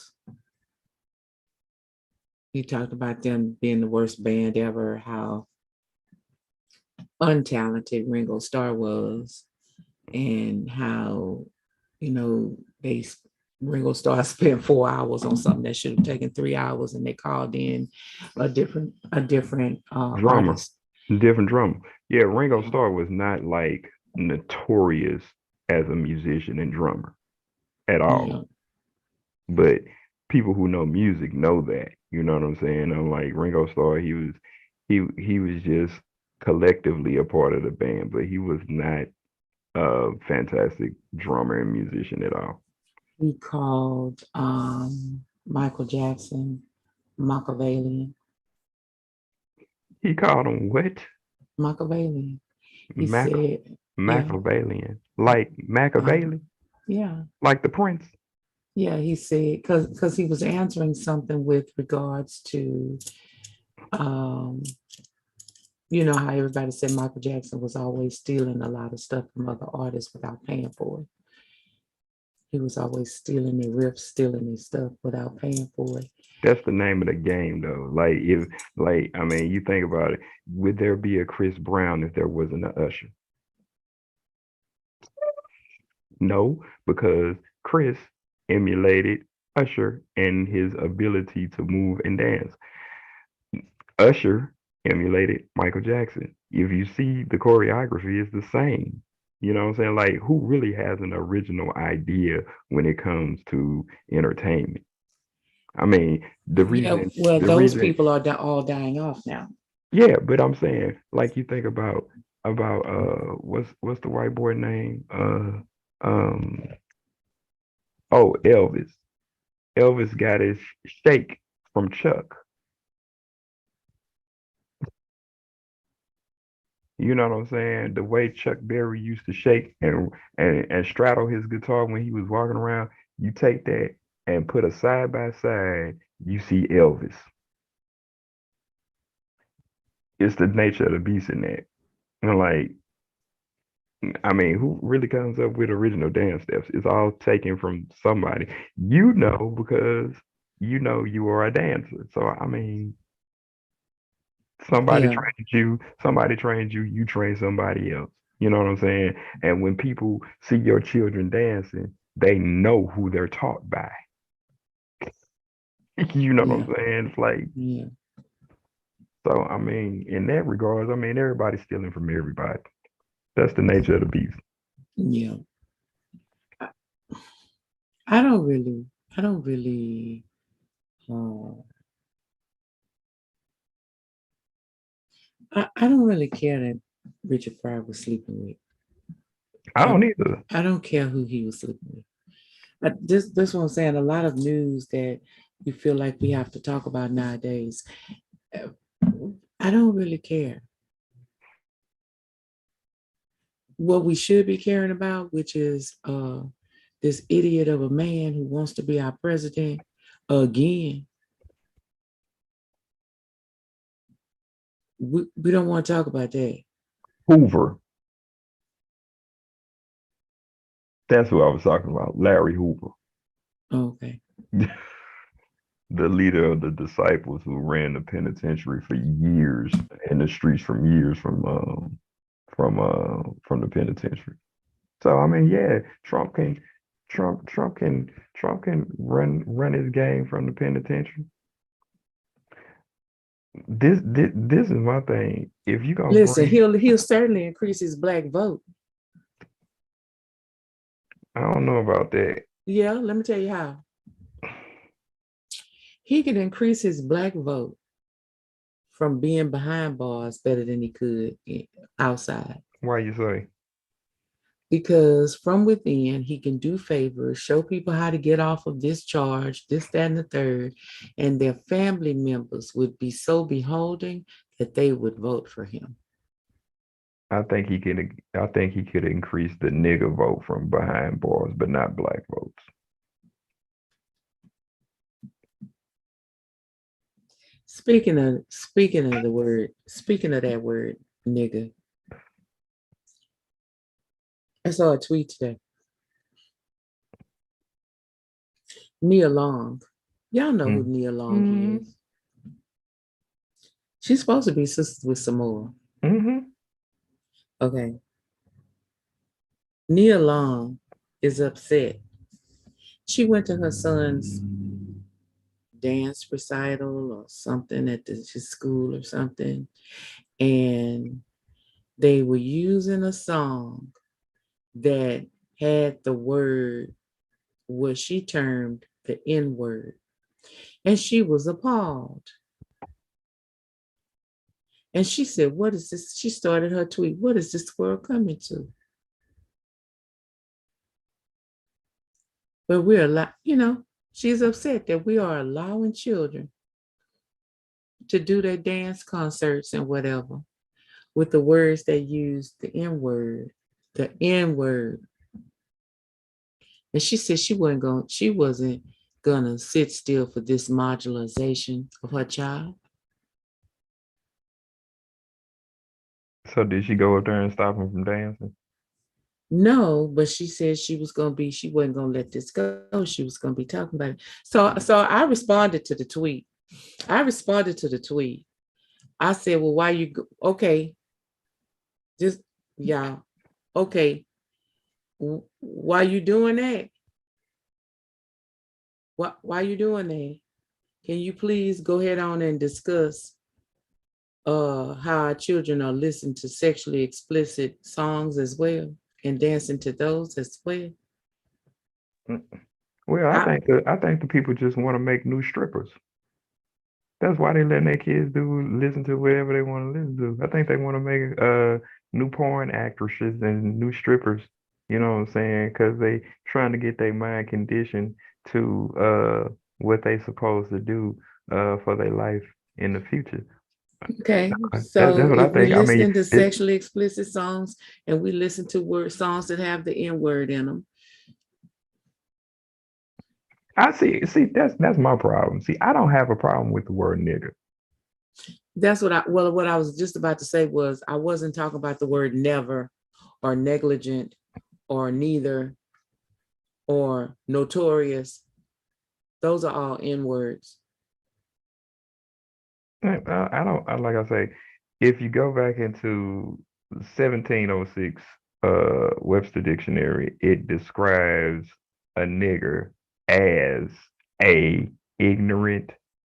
He talked about them being the worst band ever, how untalented Ringo Starr was, and how, you know, they Ringo Starr spent 4 hours on something that should have taken 3 hours, and they called in a different drummer, artist. different drummer. Yeah, Ringo Starr was not like notorious as a musician and drummer at all. Yeah, But people who know music know that. You know what I'm saying? I'm like Ringo Starr, he was just collectively a part of the band, but he was not a fantastic drummer and musician at all. he called Michael Jackson Machiavellian. He called him what? Machiavellian. He Mac said, yeah, Machiavellian. Like uh, Machiavelli? yeah, Like the prince? yeah. He said because he was answering something with regards to, um, you know how everybody said Michael Jackson was always stealing a lot of stuff from other artists without paying for it. He was always stealing their riffs, stealing their stuff without paying for it. That's the name of the game though. I mean, you think about it, would there be a Chris Brown if there wasn't a Usher? No, because Chris emulated Usher and his ability to move and dance. Usher emulated Michael Jackson. If you see the choreography, it's the same. You know what I'm saying? Like, who really has an original idea when it comes to entertainment? I mean, Yeah, well, the those reason, people are all dying off now. yeah, but I'm saying, like, you think about what's the white boy name? Um, oh, Elvis. Elvis got his shake from Chuck. You know what I'm saying? The way Chuck Berry used to shake and straddle his guitar when he was walking around, you take that and put a side by side, you see Elvis. It's the nature of the beast in that. And like, I mean, who really comes up with original dance steps? It's all taken from somebody. You know because you know you are a dancer. So I mean, Yeah, somebody trained you, you train somebody else. You know what I'm saying? And when people see your children dancing, they know who they're taught by. You know what yeah, I'm saying? It's like, yeah, so I mean, in that regards, I mean, everybody's stealing from everybody. That's the nature of the beast. yeah. I, I don't really, I don't really, uh, I don't really care that Richard Pryor was sleeping with. I I, don't either. I don't care who he was sleeping with. This what I'm saying. A lot of news that we feel like we have to talk about nowadays. uh, I don't really care. What we should be caring about, which is this idiot of a man who wants to be our president again. We don't want to talk about that. Hoover. That's who I was talking about. Larry Hoover. Okay. The leader of the disciples who ran the penitentiary for years in the streets from years from the penitentiary. So I mean, yeah, Trump can run his game from the penitentiary. This is my thing. If you gonna Listen, bring, he'll certainly increase his black vote. I don't know about that. Yeah, let me tell you how. He can increase his black vote from being behind bars better than he could outside. Why you say? Because from within, he can do favors, show people how to get off of this charge, this, that, and the third. And their family members would be so beholding that they would vote for him. I think he could increase the nigger vote from behind bars, but not black votes. Speaking of that word, nigga, I saw a tweet today. Nia Long. Y'all know who Mm. Nia Long Mm-hmm. is. She's supposed to be sisters with Samoa. Mm-hmm. Okay. Nia Long is upset. She went to her son's dance recital or something at his school or something, and they were using a song that had the word, what she termed the N word, and she was appalled. And she said, "What is this?" She started her tweet, "What is this world coming to?" But we're she's upset that we are allowing children to do their dance concerts and whatever with the words they use, the N word, the N word. And she said she wasn't gonna sit still for this marginalization of her child. So did she go up there and stop him from dancing? No, but she said she wasn't gonna let this go. She was gonna be talking about it. So I responded to the tweet. I said, well, why you okay, just yeah, okay. Why you doing that? Why you doing that? Can you please go ahead on and discuss how our children are listening to sexually explicit songs as well and dancing to those as well? Mm. Well, I, I think the people just want to make new strippers. That's why they letting their kids listen to whatever they want to listen to. I think they want to make new porn actresses and new strippers. You know what I'm saying? Because they trying to get their mind conditioned to what they supposed to do for their life in the future. okay, That's so what I if we think. I mean, listening to sexually explicit songs and we listen to songs that have the N word in them, I see that's my problem. See, I don't have a problem with the word nigga. that's what I was just about to say was I wasn't talking about the word never or negligent or neither or notorious. Those are all N words. I don't like I say, if you go back into 1706 Webster Dictionary, it describes a nigger as a ignorant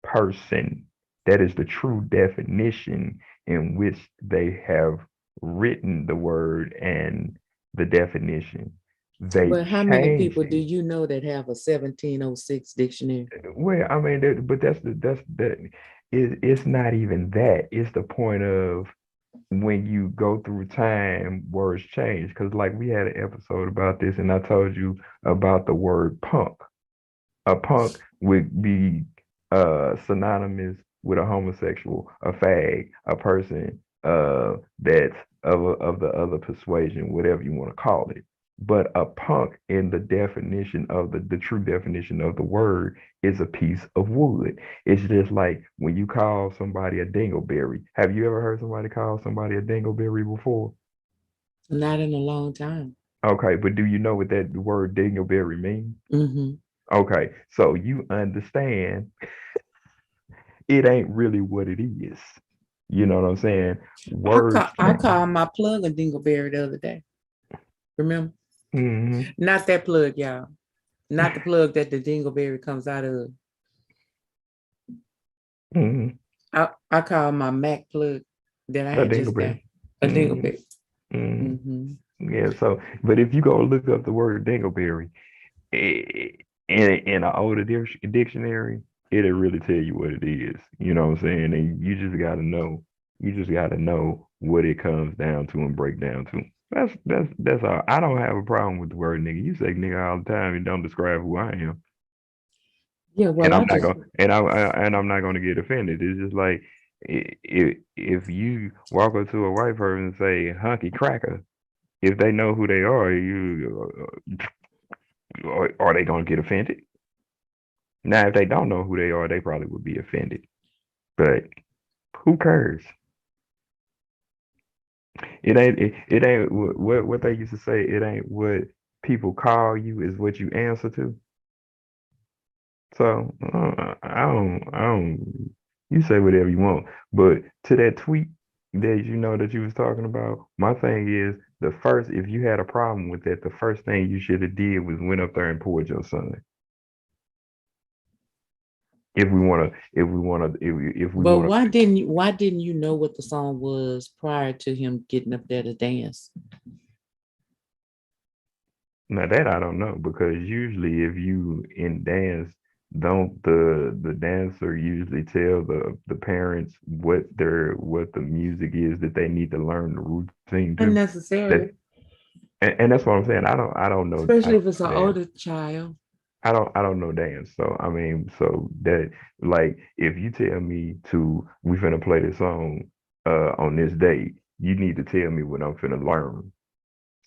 person. That is the true definition in which they have written the word and the definition. They But how many changed people do it. you know that have a 1706 dictionary? Well, I mean, but it's not even that. It's the point of when you go through time, words change. Because like we had an episode about this, and I told you about the word punk. A punk would be synonymous with a homosexual, a fag, a person that's of the other persuasion, whatever you want to call it. But a punk, in the definition of the true definition of the word, is a piece of wood. It's just like when you call somebody a dingleberry. Have you ever heard somebody call somebody a dingleberry before? Not in a long time. Okay, but do you know what that word dingleberry means? Mm-hmm. Okay, so you understand it ain't really what it is. You know what I'm saying? Words I change. called my plug a dingleberry the other day. Remember? Hmm. Not that plug, y'all. Not the plug that the dingleberry comes out of. Hmm. I called my Mac plug that I A had just got dingleberry. a Hmm. dingleberry. Hmm. Mm-hmm. Yeah, so, but if you go look up the word dingleberry in an older dictionary, it'll really tell you what it is. You know what I'm saying? And you just gotta know what it comes down to and break down to. That's all. I don't have a problem with the word nigga. You say nigga all the time and don't describe who I am. Yeah, well, And I I'm not just gonna and I'm not gonna get offended. It's just like if you walk up to a white person and say hunky cracker, if they know who they are, are they gonna get offended? Now, if they don't know who they are, they probably would be offended. But who cares? It ain't what they used to say. It ain't what people call you is what you answer to. So I don't. You say whatever you want, but to that tweet that you know that you was talking about, my thing is the first. If you had a problem with that, the first thing you should have did was went up there and poured your son. If we but wanna, why didn't you know what the song was prior to him getting up there to dance? now that I don't know because usually if you in dance, don't the dancer usually tell the parents what the music is that they need to learn the routine to? That Unnecessarily, and that's what I'm saying. I especially don't if it's know an dance. older child. I don't know dance. So I mean, so that like if you tell me to we finna play this song on this date, you need to tell me what I'm finna learn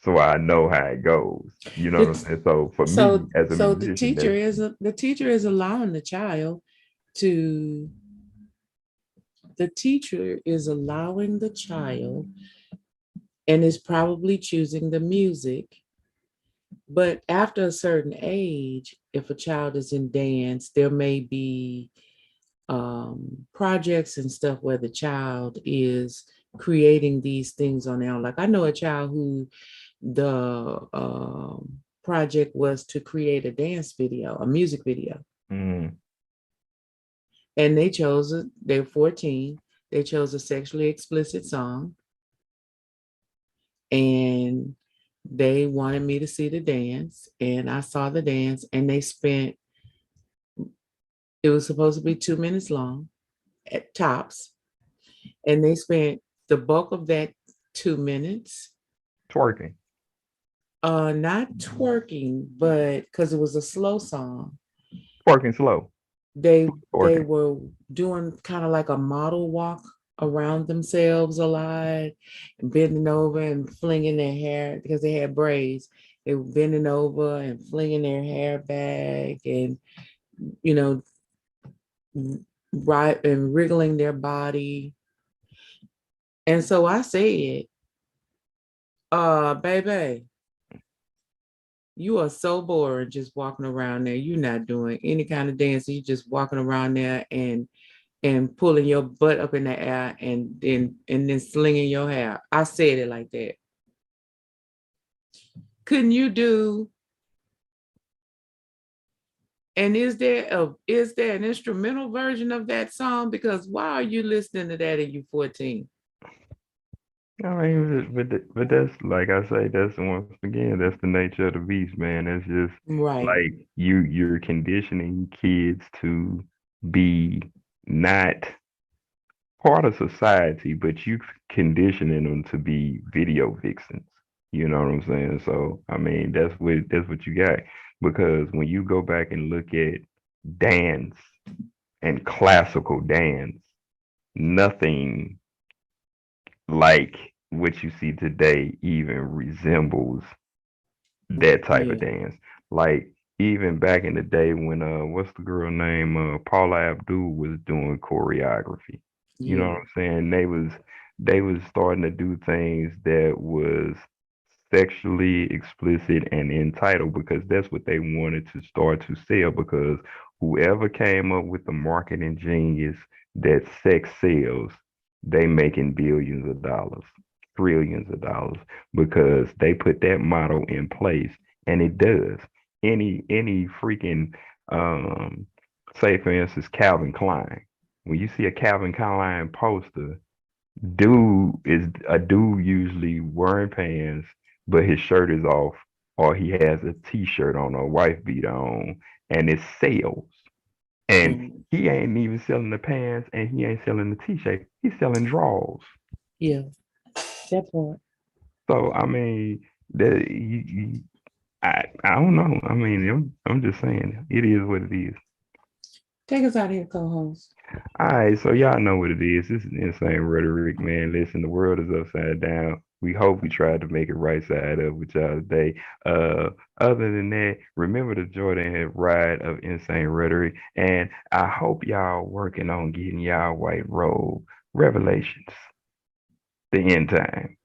so I know how it goes. You know what I'm It's saying? So for me so as a so musician, that's the teacher is allowing the child to the teacher is allowing the child and is probably choosing the music. But after a certain age, if a child is in dance, there may be projects and stuff where the child is creating these things on their own. Like I know a child who the project was to create a dance video, a music video, mm, and they chose it. They're 14. They chose a sexually explicit song, and they wanted me to see the dance, and I saw the dance, and they spent. It was supposed to be 2 minutes long at tops, and they spent the bulk of that 2 minutes twerking, not twerking, but because it was a slow song, twerking slow, they twerking. were doing kind of like a model walk around themselves a lot, and bending over and flinging their hair because they had braids. They were bending over and flinging their hair back, and you know, right, and wriggling their body. And so I said, baby, you are so boring just walking around there. You're not doing any kind of dancing. You're just walking around there and pulling your butt up in the air and then slinging your hair. I said it like that. Couldn't you do? And is there an instrumental version of that song? Because why are you listening to that and you 14? I mean, but that's like I say, that's once again, that's the nature of the beast, man. That's just Right. like you're conditioning kids to be not part of society, but you conditioning them to be video vixens. You know what I'm saying? So I mean, that's what you got. Because when you go back and look at dance and classical dance, nothing like what you see today even resembles that type of Yeah. dance. Like even back in the day when what's the girl name? Paula Abdul was doing choreography. You know what Yeah. I'm saying? They was starting to do things that was sexually explicit and entitled because that's what they wanted to start to sell because whoever came up with the marketing genius that sex sells, they making billions of dollars, trillions of dollars because they put that model in place and it does. Any freaking say for instance Calvin Klein. When you see a Calvin Klein poster, dude usually wearing pants, but his shirt is off, or he has a t-shirt on or a wife beater on, and it sells. And Mm, he ain't even selling the pants and he ain't selling the t-shirt. He's selling drawers. yeah, that part. So I mean, I don't know. I mean, I'm just saying it is what it is. Take us out of here, co-host. All right, so y'all know what it is. This is insane rhetoric, man. Listen, the world is upside down. We hope we tried to make it right side up with y'all today. Uh, Other than that, remember the Jordan ride of insane rhetoric, and I hope y'all working on getting y'all white robe revelations, the end time.